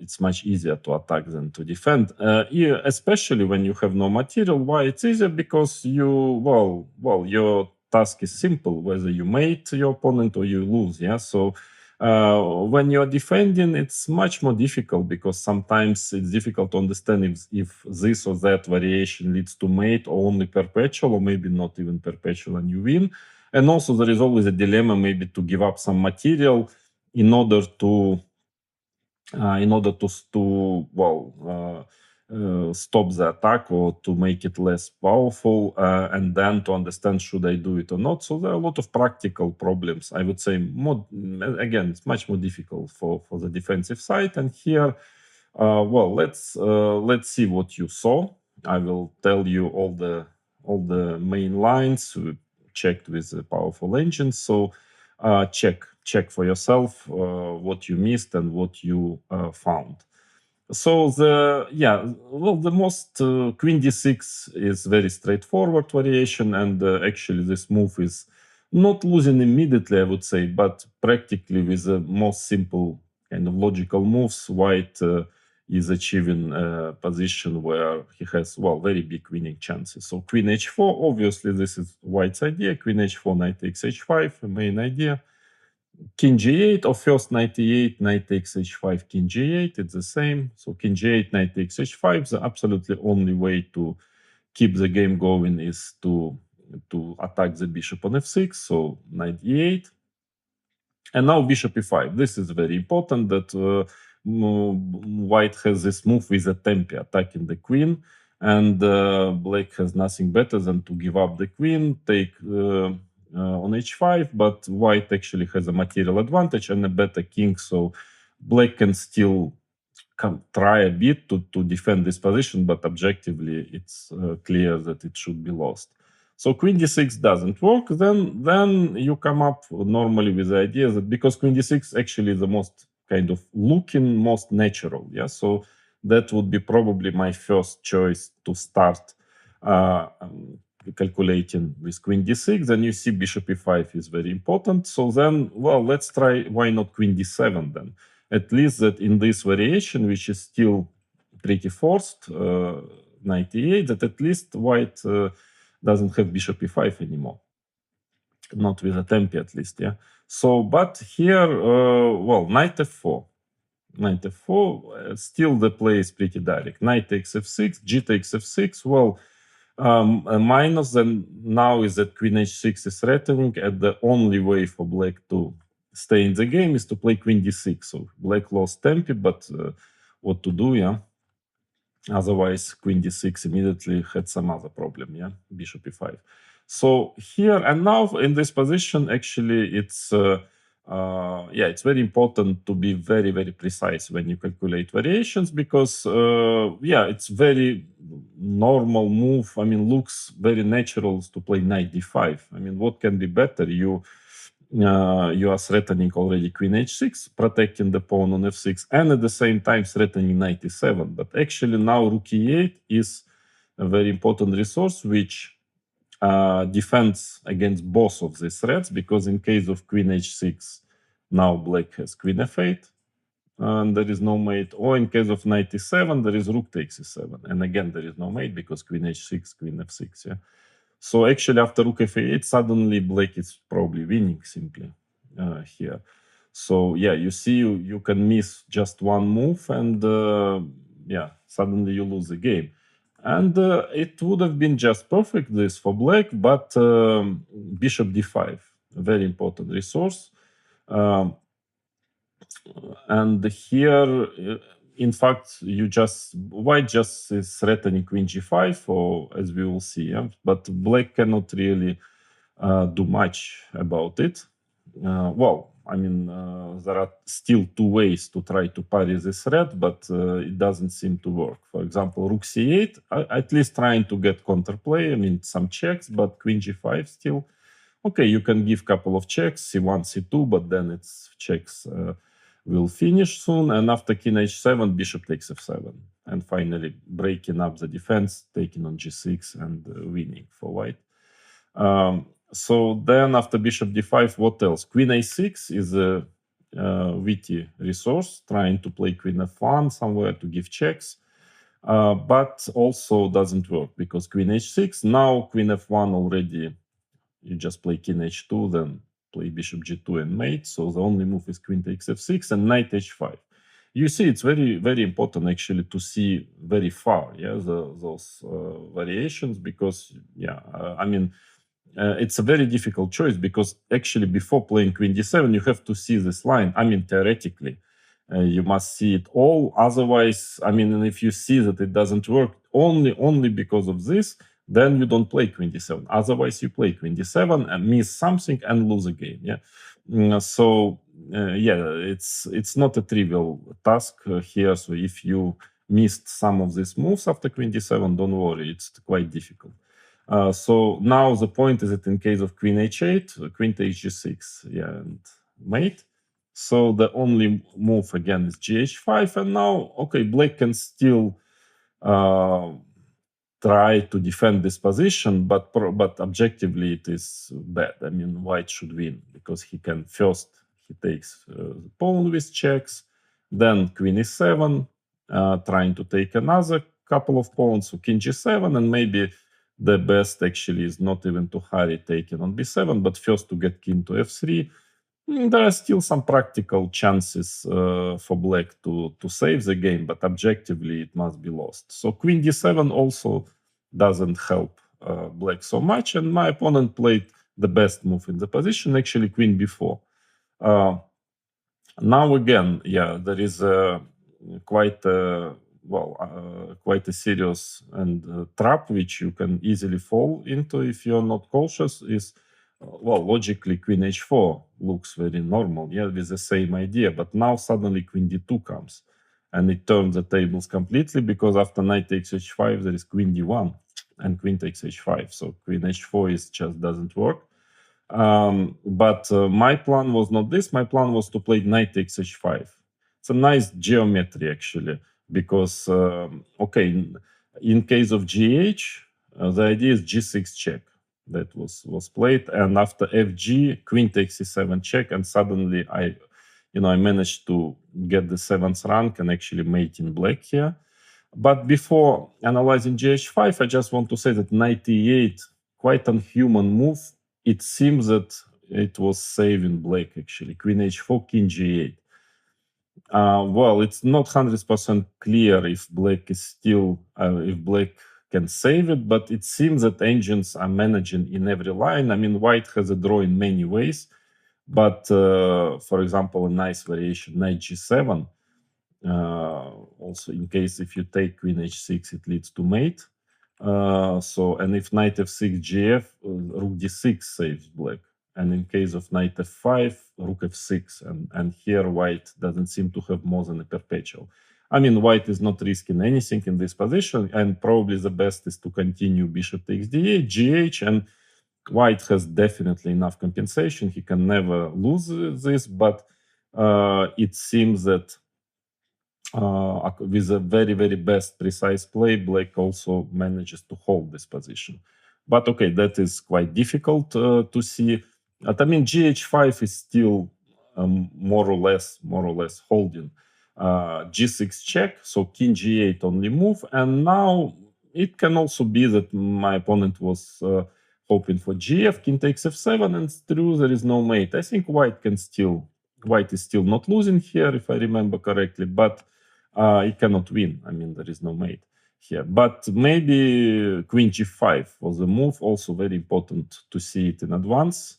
It's much easier to attack than to defend. Especially when you have no material. Why it's easier? Because your task is simple, whether you mate your opponent or you lose. Yeah. So When you're defending, it's much more difficult because sometimes it's difficult to understand if this or that variation leads to mate or only perpetual, or maybe not even perpetual and you win. And also there is always a dilemma maybe to give up some material in order to stop the attack or to make it less powerful, and then to understand should I do it or not. So there are a lot of practical problems. I would say again, it's much more difficult for the defensive side. And here, let's see what you saw. I will tell you all the main lines checked with the powerful engine. So check for yourself what you missed and what you found. So the most queen d6 is very straightforward variation, and actually this move is not losing immediately, I would say, but practically with the most simple kind of logical moves, white is achieving a position where he has very big winning chances. So queen h4, obviously this is white's idea. Queen h4, knight takes h5, the main idea. King g8, or first knight e8, knight takes h5, king g8, it's the same. So king g8, knight takes h5. The absolutely only way to keep the game going is to attack the bishop on f6, so knight e8. And now bishop e5. This is very important that white has this move with a tempi, attacking the queen, and black has nothing better than to give up the queen, take on h5, but white actually has a material advantage and a better king, so black can still try a bit to defend this position, but objectively it's clear that it should be lost. So queen d6 doesn't work. Then you come up normally with the idea that because queen d6 actually is the most kind of looking most natural, so that would be probably my first choice to start calculating with queen d6. Then you see bishop e5 is very important. So then, let's try, why not queen d7 then? At least that in this variation, which is still pretty forced, knight e8, that at least white doesn't have bishop e5 anymore. Not with a tempi at least, So, but here, knight f4. Knight f4, still the play is pretty direct. Knight takes f6, g takes f6, a minus then now is that queen h6 is threatening, and the only way for black to stay in the game is to play queen d6. So black lost tempi, but what to do, Otherwise, queen d6 immediately had some other problem, Bishop e5. So here and now in this position, actually, it's very important to be very, very precise when you calculate variations because, it's very normal move. I mean, looks very natural to play knight d5. I mean, what can be better? You are threatening already queen h6, protecting the pawn on f6, and at the same time threatening knight e7. But actually now rook e8 is a very important resource which defends against both of these threats, because in case of queen h6, now black has queen f8, and there is no mate. Or in case of knight e7, there is rook takes e7. And again, there is no mate because queen h6, queen f6, So actually, after rook f8, suddenly black is probably winning simply here. So you see, you can miss just one move, and suddenly you lose the game. And it would have been just perfect this for black, but bishop d5, a very important resource. And here, in fact, white just is threatening queen g5, or as we will see, but black cannot really do much about it. There are still two ways to try to parry this threat, but it doesn't seem to work. For example, rook c8, at least trying to get counterplay. I mean, some checks, but queen g5 still. Okay, you can give couple of checks, c1, c2, but then it's checks will finish soon. And after king h7, bishop takes f7. And finally, breaking up the defense, taking on g6 and winning for white. So then after bishop d5, what else? Queen a6 is a witty resource, trying to play queen f1 somewhere to give checks, but also doesn't work because queen h6. Now queen f1 already, you just play king h2, then play bishop g2 and mate. So the only move is queen takes f6 and knight h5. You see, it's very, very important actually to see very far, those variations, because, it's a very difficult choice, because actually before playing queen d7, you have to see this line. Theoretically, you must see it all. Otherwise, and if you see that it doesn't work only because of this, then you don't play queen d7. Otherwise, you play queen d7 and miss something and lose a game. It's not a trivial task here. So if you missed some of these moves after queen d7, don't worry, it's quite difficult. So now the point is that in case of queen h8, queen takes g6, and mate. So the only move again is gh5, and now, okay, black can still try to defend this position, but objectively it is bad. White should win, because he takes the pawn with checks, then queen e7, trying to take another couple of pawns, so king g7, and maybe the best actually is not even to hurry taking on b7, but first to get king to f3. There are still some practical chances for black to save the game, but objectively it must be lost. So queen d7 also doesn't help black so much, and my opponent played the best move in the position, actually queen b4. Now again, there is quite a serious and trap which you can easily fall into if you're not cautious. Is logically queen h4 looks very normal, with the same idea, but now suddenly queen d2 comes, and it turns the tables completely, because after knight takes h5 there is queen d1 and queen takes h5, so queen h4 just doesn't work. But my plan was not this. My plan was to play knight takes h5. It's a nice geometry actually, because in case of gh, the idea is g6 check. That was played, and after fg, queen takes e7 check, and suddenly I managed to get the 7th rank and actually mate in black here. But before analyzing gh5, I just want to say that knight e8, quite unhuman move. It seems that it was saving black actually. Queen h4, king g8. It's not 100% clear if black can save it, but it seems that engines are managing in every line. White has a draw in many ways, but for example, a nice variation, knight g7. Also, in case if you take queen h6, it leads to mate. And if knight f6 gf, rook d6 saves black. And in case of knight f5, rook f6, and here white doesn't seem to have more than a perpetual. White is not risking anything in this position, and probably the best is to continue bishop takes d8, gh, and white has definitely enough compensation. He can never lose this, but it seems that with a very, very best precise play, black also manages to hold this position. But okay, that is quite difficult to see. gh5 is still more or less holding. G6 check, so king g8 only move, and now it can also be that my opponent was hoping for gf, king takes f7, and through there is no mate. I think white is still not losing here, if I remember correctly, but it cannot win. There is no mate here. But maybe queen g5 was a move, also very important to see it in advance.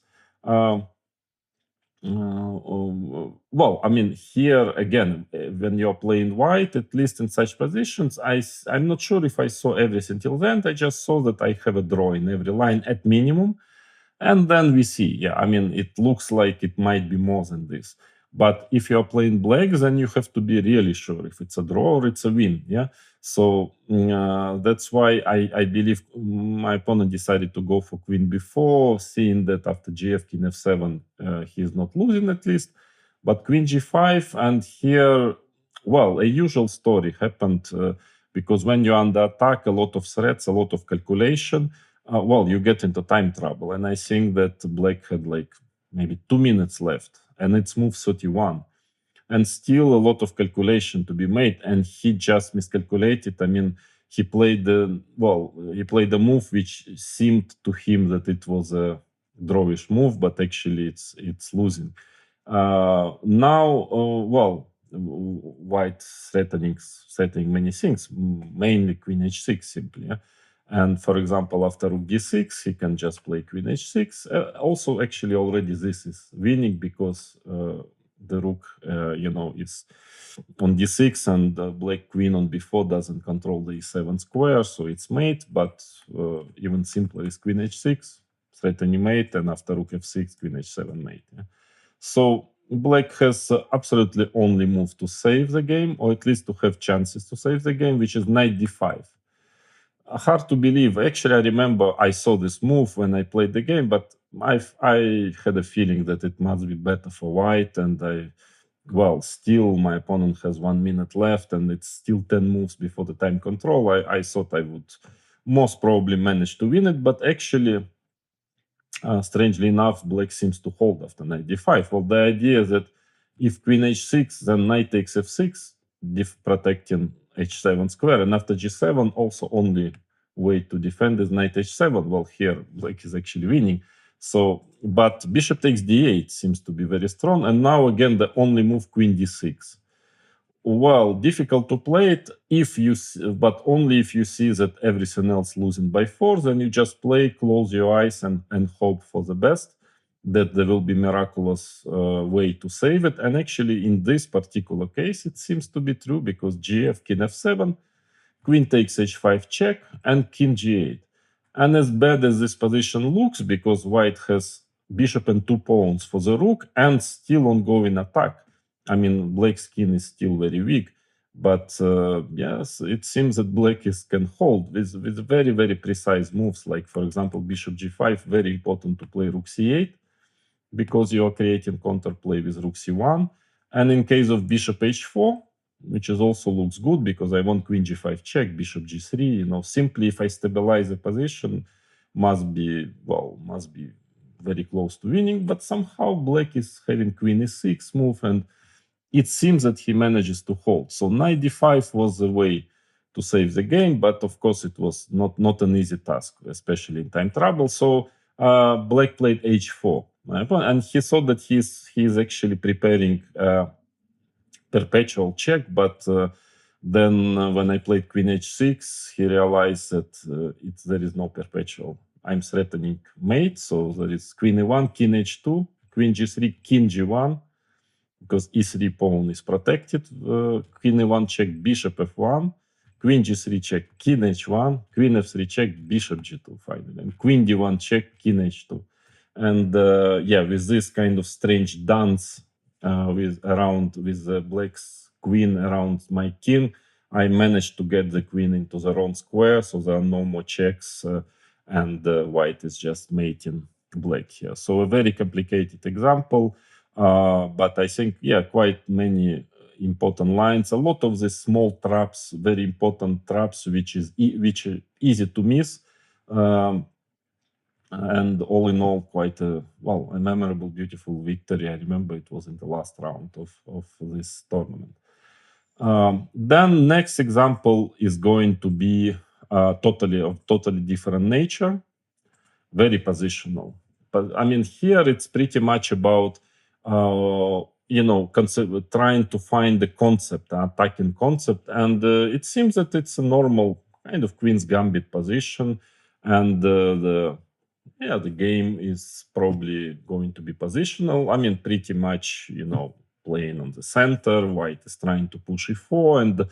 Here again, when you're playing white, at least in such positions, I'm not sure if I saw everything till then. I just saw that I have a draw in every line at minimum, and then we see. It looks like it might be more than this. But if you're playing black, then you have to be really sure if it's a draw or it's a win. So that's why I believe my opponent decided to go for queen b4, seeing that after gf, king f7, he is not losing at least. But queen g5, and here, a usual story happened, because when you're under attack, a lot of threats, a lot of calculation, you get into time trouble. And I think that black had maybe 2 minutes left, and it's move 31. And still a lot of calculation to be made, and he just miscalculated. He played the move which seemed to him that it was a drawish move, but actually it's losing. Now, white threatening many things, mainly queen h6 simply. Yeah? And for example, after rook d6, he can just play queen h6. Also, actually, already this is winning because the rook, is on d6, and black queen on b4 doesn't control the e7 square, so it's mate. But even simpler is queen h6, threatening mate, and after rook f6, queen h7 mate. Yeah? So black has absolutely only move to save the game, or at least to have chances to save the game, which is knight d5. Hard to believe. Actually, I remember I saw this move when I played the game, but I had a feeling that it must be better for white, and still my opponent has 1 minute left, and it's still 10 moves before the time control. I thought I would most probably manage to win it, but actually, strangely enough, black seems to hold after knight d5. Well, the idea is that if queen h6, then knight takes f6, protecting h7 square, and after g7, also only way to defend is knight h7. Well, here black is actually winning. So, but bishop takes d8 seems to be very strong, and now again the only move queen d6. Well, difficult to play it but only if you see that everything else losing by 4, then you just play, close your eyes, and hope for the best, that there will be miraculous way to save it. And actually, in this particular case, it seems to be true, because gf, king f7, queen takes h5 check, and king g8. And as bad as this position looks, because white has bishop and 2 pawns for the rook and still ongoing attack, I mean, black's king is still very weak, but yes, it seems that black can hold with very, very precise moves. Like, for example, bishop g5, very important to play rook c8, because you are creating counterplay with rook c1. And in case of bishop h4, which is also looks good, because I want queen g5 check, bishop g3, simply if I stabilize the position, must be very close to winning. But somehow black is having queen e6 move, and it seems that he manages to hold. So knight d5 was the way to save the game, but of course it was not an easy task, especially in time trouble. So black played h4, and he thought that he's actually preparing perpetual check, but then when I played queen h6, he realized that there is no perpetual. I'm threatening mate, so there is queen e1, king h2, queen g3, king g1, because e3 pawn is protected. Queen e1 check, bishop f1, queen g3 check, king h1, queen f3 check, bishop g2 finally, and queen d1 check, king h2. And with this kind of strange dance with black's queen around my king, I managed to get the queen into the wrong square, so there are no more checks, and white is just mating black here. So a very complicated example, but I think, quite many important lines. A lot of the small traps, very important traps, which are easy to miss. And all in all, quite a memorable, beautiful victory. I remember it was in the last round of this tournament. Then next example is going to be totally different nature, very positional. But I mean, here it's pretty much about trying to find the concept, attacking concept, and it seems that it's a normal kind of queen's gambit position, and the game is probably going to be positional. I mean, pretty much, playing on the center. White is trying to push e4, and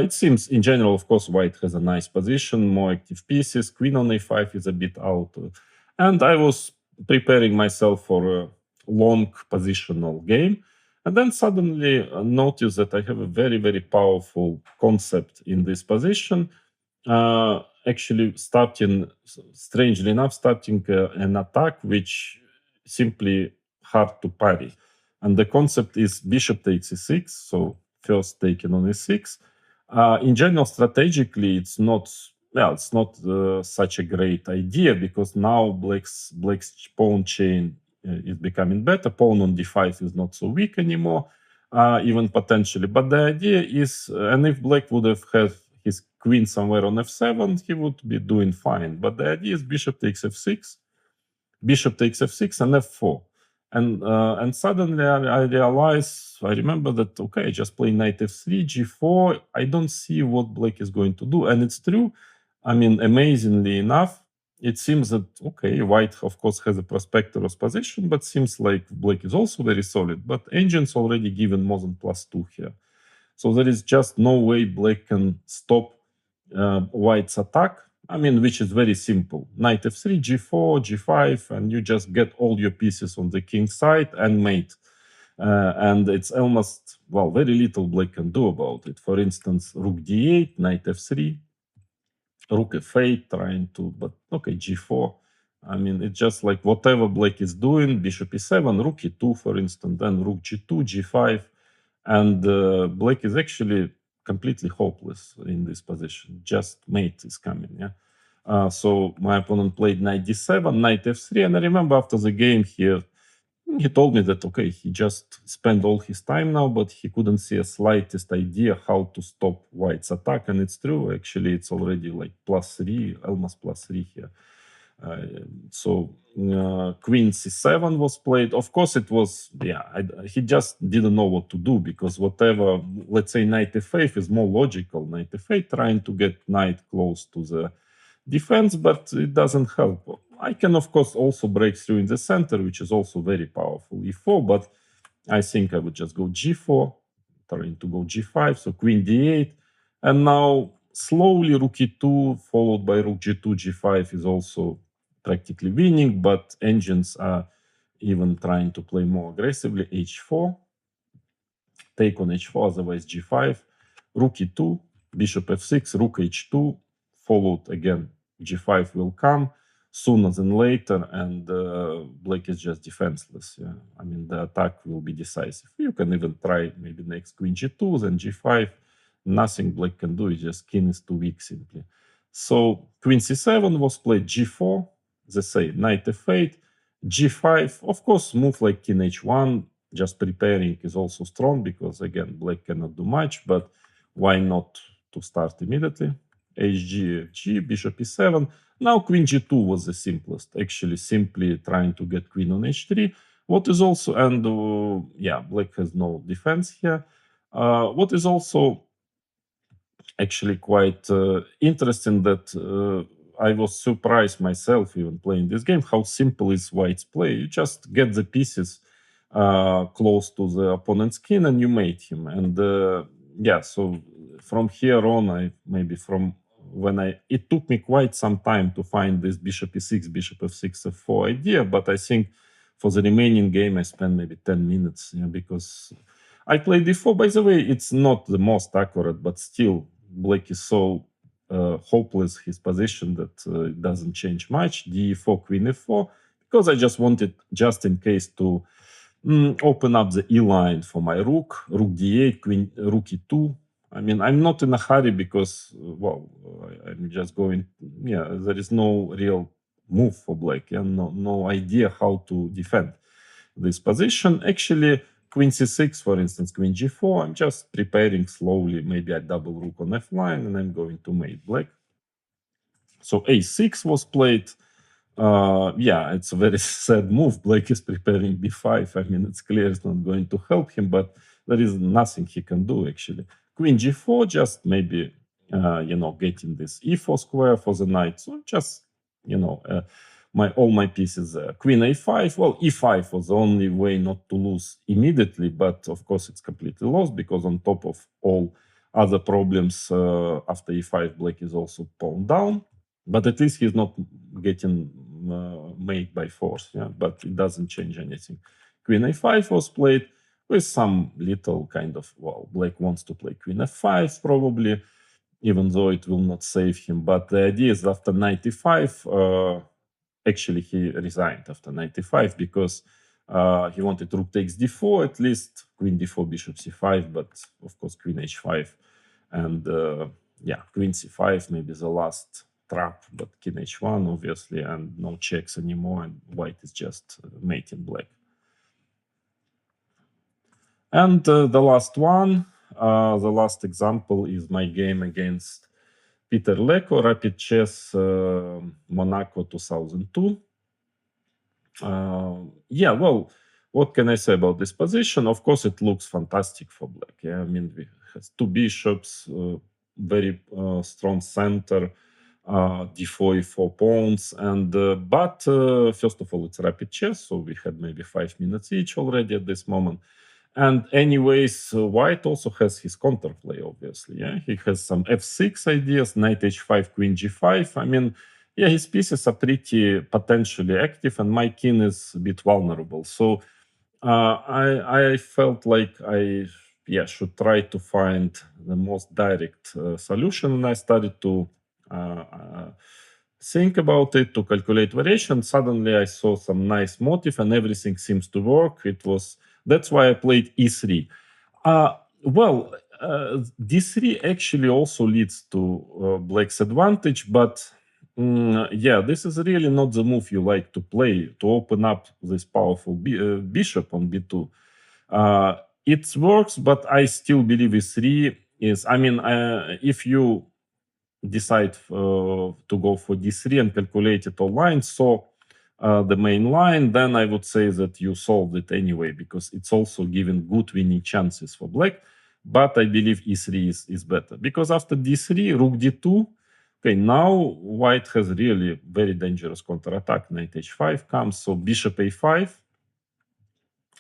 it seems, in general, of course, white has a nice position, more active pieces. Queen on a5 is a bit out. And I was preparing myself for a long positional game. And then suddenly notice that I have a very, very powerful concept in this position. Actually, strangely enough, starting an attack which simply hard to parry. And the concept is bishop takes e6, so first taken on e6. In general, strategically, it's not such a great idea, because now black's pawn chain is becoming better. Pawn on d5 is not so weak anymore, even potentially. But the idea is, and if black would have had his queen somewhere on f7, he would be doing fine. But the idea is bishop takes f6, bishop takes f6 and f4. And suddenly I realize, I remember that, okay, I just play knight f3, g4. I don't see what black is going to do. And it's true. I mean, amazingly enough, it seems that, okay, white, of course, has a prosperous position, but seems like black is also very solid. But engine's already given more than +2 here. So there is just no way black can stop white's attack. I mean, which is very simple. Knight f3, g4, g5, and you just get all your pieces on the king side and mate. And it's almost, well, very little black can do about it. For instance, rook d8, knight f3, rook f8, trying to, but okay, g4. I mean, it's just like whatever black is doing, bishop e7, rook e2, for instance, then rook g2, g5, and black is actually completely hopeless in this position. Just mate is coming, yeah. So my opponent played knight d7, knight f3, and I remember after the game he told me that, okay, he just spent all his time now, but he couldn't see a slightest idea how to stop white's attack. And it's true, actually, it's already like +3, almost +3 here. So queen c7 was played. Of course, it was, he just didn't know what to do, because whatever, let's say knight f8 is more logical. Knight f8 trying to get knight close to the defense, but it doesn't help. I can, of course, also break through in the center, which is also very powerful, e4, but I think I would just go g4, trying to go g5, so queen d8, and now slowly rook e2 followed by rook g2, g5 is also practically winning, but engines are even trying to play more aggressively. h4, take on h4, otherwise g5, rook e2, bishop f6, rook h2, followed again, g5 will come sooner than later, and black is just defenseless. Yeah, I mean, the attack will be decisive. You can even try maybe next queen g2, then g5. Nothing black can do, it's just king is too weak simply. So queen c7 was played, g4, the same, knight f8, g5. Of course, move like king h1, just preparing is also strong, because again, black cannot do much, but why not to start immediately? Hg, fg, bishop e7. Now queen g2 was the simplest, actually simply trying to get queen on h3. What is also, and black has no defense here. What is also actually quite interesting, that I was surprised myself even playing this game, how simple is white's play. You just get the pieces close to the opponent's king and you mate him. And so from here on, it took me quite some time to find this bishop e6, bishop f6, f4 idea, but I think for the remaining game I spent maybe 10 minutes, because I played d4. By the way, it's not the most accurate, but still black is so hopeless his position that it doesn't change much. d4, queen f4, because I just wanted, just in case, to open up the e line for my rook d8, queen, rook e2. I mean, I'm not in a hurry, because, I'm just going, there is no real move for black, and no idea how to defend this position. Actually, queen c6, for instance, queen g4, I'm just preparing slowly. Maybe I double rook on f9, and I'm going to mate black. So a6 was played. It's a very sad move. Black is preparing b5. I mean, it's clear it's not going to help him, but there is nothing he can do, actually. Queen g4, just maybe, getting this e4 square for the knight. So just, all my pieces there. Queen a5, well, e5 was the only way not to lose immediately, but of course it's completely lost, because on top of all other problems, after e5, black is also pawned down. But at least he's not getting made by force, but it doesn't change anything. Queen a5 was played with some little kind of, black wants to play queen f5 probably, even though it will not save him. But the idea is after knight e5, actually he resigned after knight e5, because he wanted rook takes d4 at least, queen d4, bishop c5, but of course queen h5, and queen c5 maybe the last trap, but king h1 obviously, and no checks anymore, and white is just mating black. And the last one, the last example is my game against Peter Leko, Rapid Chess Monaco 2002. Yeah, well, what can I say about this position? Of course, it looks fantastic for black. Yeah, I mean, we has two bishops, very strong center, d4, e4 pawns, and but first of all, it's rapid chess, so we had maybe 5 minutes each already at this moment. And anyways, White also has his counterplay, obviously. Yeah, he has some f6 ideas, knight h5, queen g5. I mean, yeah, his pieces are pretty potentially active, and my king is a bit vulnerable. So I felt like I should try to find the most direct solution, and I started to think about it, to calculate variation. Suddenly, I saw some nice motif, and everything seems to work. It was That's why I played e3. Well, d3 actually also leads to black's advantage, but yeah, this is really not the move you like to play to open up this powerful bishop on b2. It works, but I still believe e3 is. I mean, if you decide to go for d3 and calculate it all lines, so the main line, then I would say that you solved it anyway, because it's also giving good winning chances for black. But I believe e3 is better, because after d3, rook d2, okay, now white has really very dangerous counterattack. Knight h5 comes, so bishop a5,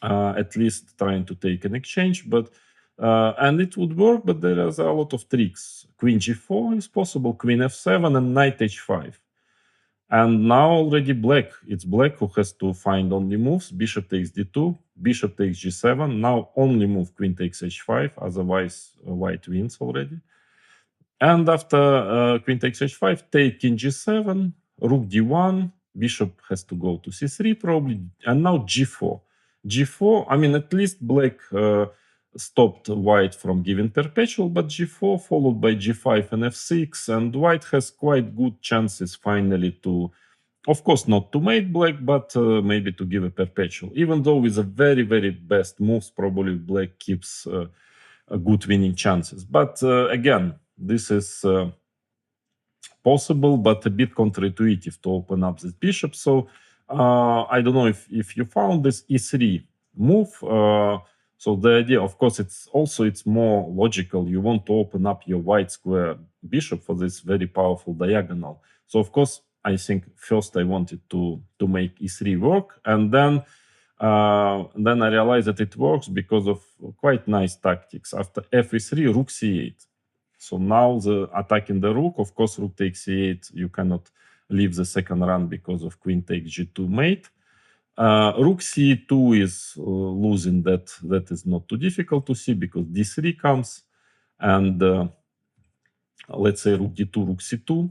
at least trying to take an exchange, but and it would work, but there is a lot of tricks. Queen g4 is possible, queen f7, and knight h5. And now already it's black who has to find only moves. Bishop takes d2, bishop takes g7. Now only move queen takes h5, otherwise white wins already. And after queen takes h5, take king g7, rook d1, bishop has to go to c3 probably, and now g4. G4, I mean, at least black stopped white from giving perpetual, but g4 followed by g5 and f6, and white has quite good chances finally to, of course, not to mate black, but maybe to give a perpetual. Even though with the very, very best moves, probably black keeps a good winning chances. But again, this is possible, but a bit counterintuitive to open up this bishop. So I don't know if you found this e3 move. So the idea, of course, it's more logical. You want to open up your white square bishop for this very powerful diagonal. So of course, I think first I wanted to make e3 work, and then I realized that it works because of quite nice tactics. After f e3, rook c8. So now the attacking the rook, of course, rook takes c8. You cannot leave the second run because of queen takes g2 mate. Rook c2 is losing that. That is not too difficult to see because d3 comes, and let's say rook d2, rook c2.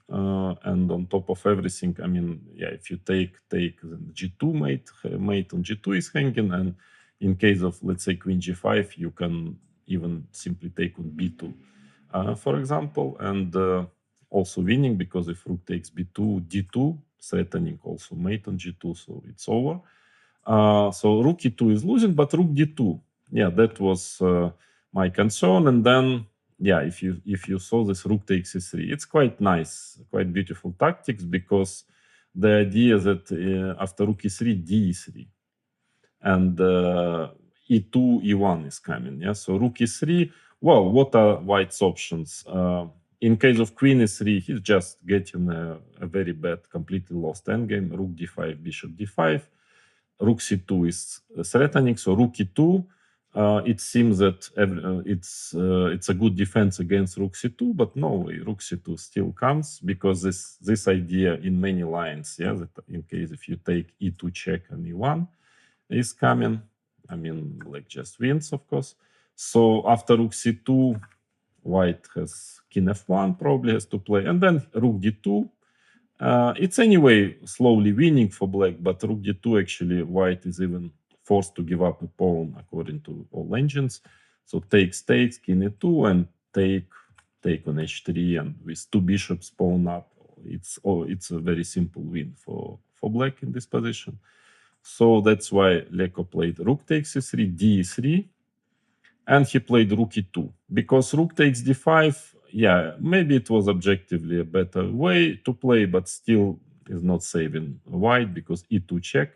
And on top of everything, I mean, yeah, if you take then g2 mate on g2 is hanging, and in case of, let's say, queen g5, you can even simply take on b2, for example, and also winning, because if rook takes b2, d2, threatening also mate on g2, so it's over. So rook e2 is losing, but rook d2, yeah, that was my concern. And then, yeah, if you saw this rook takes e3, it's quite nice, quite beautiful tactics, because the idea that after rook e3, d e3, and e2, e1 is coming. Yeah, so rook e3. Well, what are white's options? In case of queen e3, he's just getting a very bad, completely lost endgame. Rook d5, bishop d5. Rook c2 is threatening, so rook e2. It seems that it's a good defense against rook c2, but no way, rook c2 still comes, because this idea in many lines, yeah, that in case if you take e2 check and e1 is coming, I mean, like just wins, of course. So after rook c2, white has king f1, probably has to play, and then rook d2. It's anyway slowly winning for black, but rook d2, actually, white is even forced to give up a pawn according to all engines. So takes, king e2, and take on h3, and with two bishops pawn up, it's a very simple win for black in this position. So that's why Leko played rook takes e3, d3, and he played rook e2. Because rook takes d5, yeah, maybe it was objectively a better way to play, but still is not saving white because e2 check,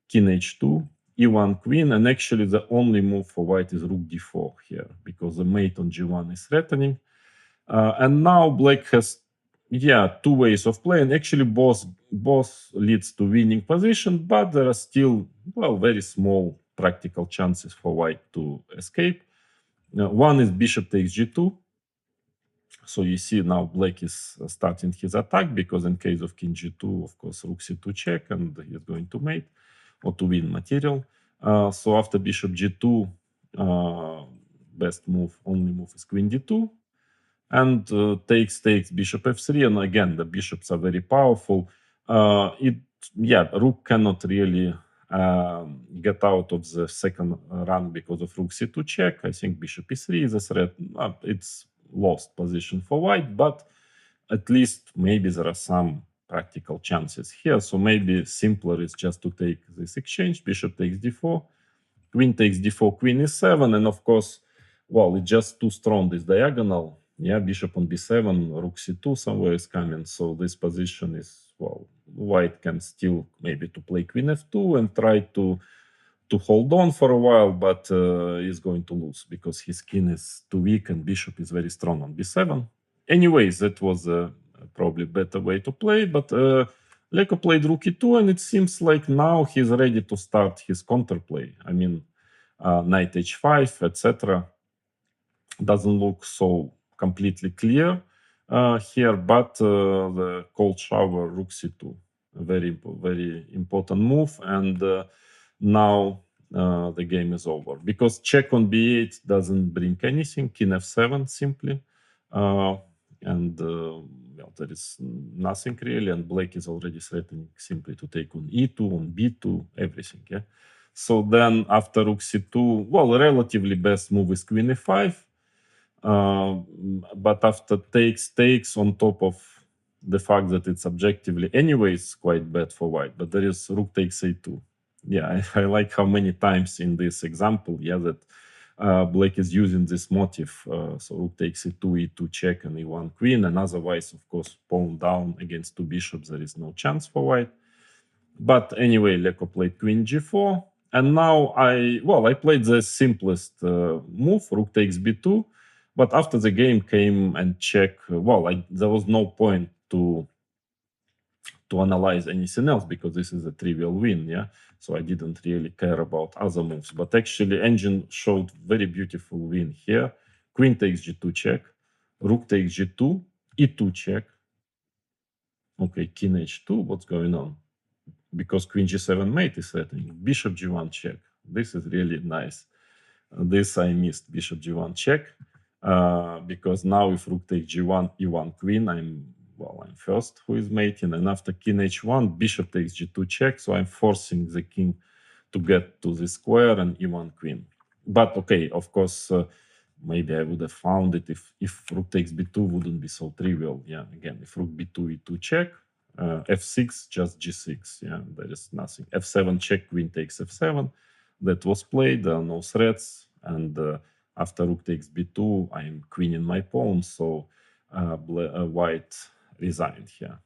king h2, e1 queen, and actually the only move for white is rook d4 here because the mate on g1 is threatening. And now black has, two ways of playing. Actually, both leads to winning position, but there are still, very small practical chances for white to escape. One is bishop takes g2. So you see now black is starting his attack because in case of king g2, of course, rook c2 check, and he's going to mate or to win material. So after bishop g2, best move, only move is queen d2. And takes bishop f3, and again the bishops are very powerful. Rook cannot really get out of the second run because of rook c2 check. I think bishop e3 is a threat. It's lost position for white, but at least maybe there are some practical chances here. So maybe simpler is just to take this exchange. Bishop takes d4, queen takes d4, queen e7, and of course, it's just too strong, this diagonal. Bishop on b7, rook c2 somewhere is coming. So this position is, white can still maybe to play queen f2 and try to hold on for a while, but is going to lose because his king is too weak and bishop is very strong on b7. Anyways, that was probably better way to play, but Leko played rook e2, and it seems like now he's ready to start his counterplay. I mean, knight h5, etc. Doesn't look so completely clear here, but the cold shower, rook c2, a very, very important move, and now the game is over because check on b8 doesn't bring anything. King f7 simply, and there is nothing really, and black is already threatening simply to take on e2, on b2, everything. So then after rook c2, relatively best move is queen e5. But after takes on top of the fact that it's objectively anyways quite bad for white, but there is rook takes a2. I like how many times in this example, that black is using this motif. So rook takes e2, e2 check, and e1 queen, and otherwise, of course, pawn down against two bishops, there is no chance for white. But anyway, Leko played queen g4, and now I played the simplest move, rook takes b2. But after the game came and check, there was no point to analyze anything else because this is a trivial win, So I didn't really care about other moves. But actually, engine showed very beautiful win here. Queen takes g2 check, rook takes g2, e2 check. Okay, king h2, what's going on? Because queen g7 mate is threatening. Bishop g1 check. This is really nice. This I missed, bishop g1 check. Because now if rook takes g1, e1 queen, I'm first who is mating, and after king h1, bishop takes g2 check, so I'm forcing the king to get to the square and e1 queen. But okay, of course, maybe I would have found it if rook takes b2 wouldn't be so trivial. Again, if rook b2, e2 check, f6, just g6. There is nothing. f7 check, queen takes f7. That was played, there are no threats, and after rook takes b2, I'm queening my pawn, so white resigned here.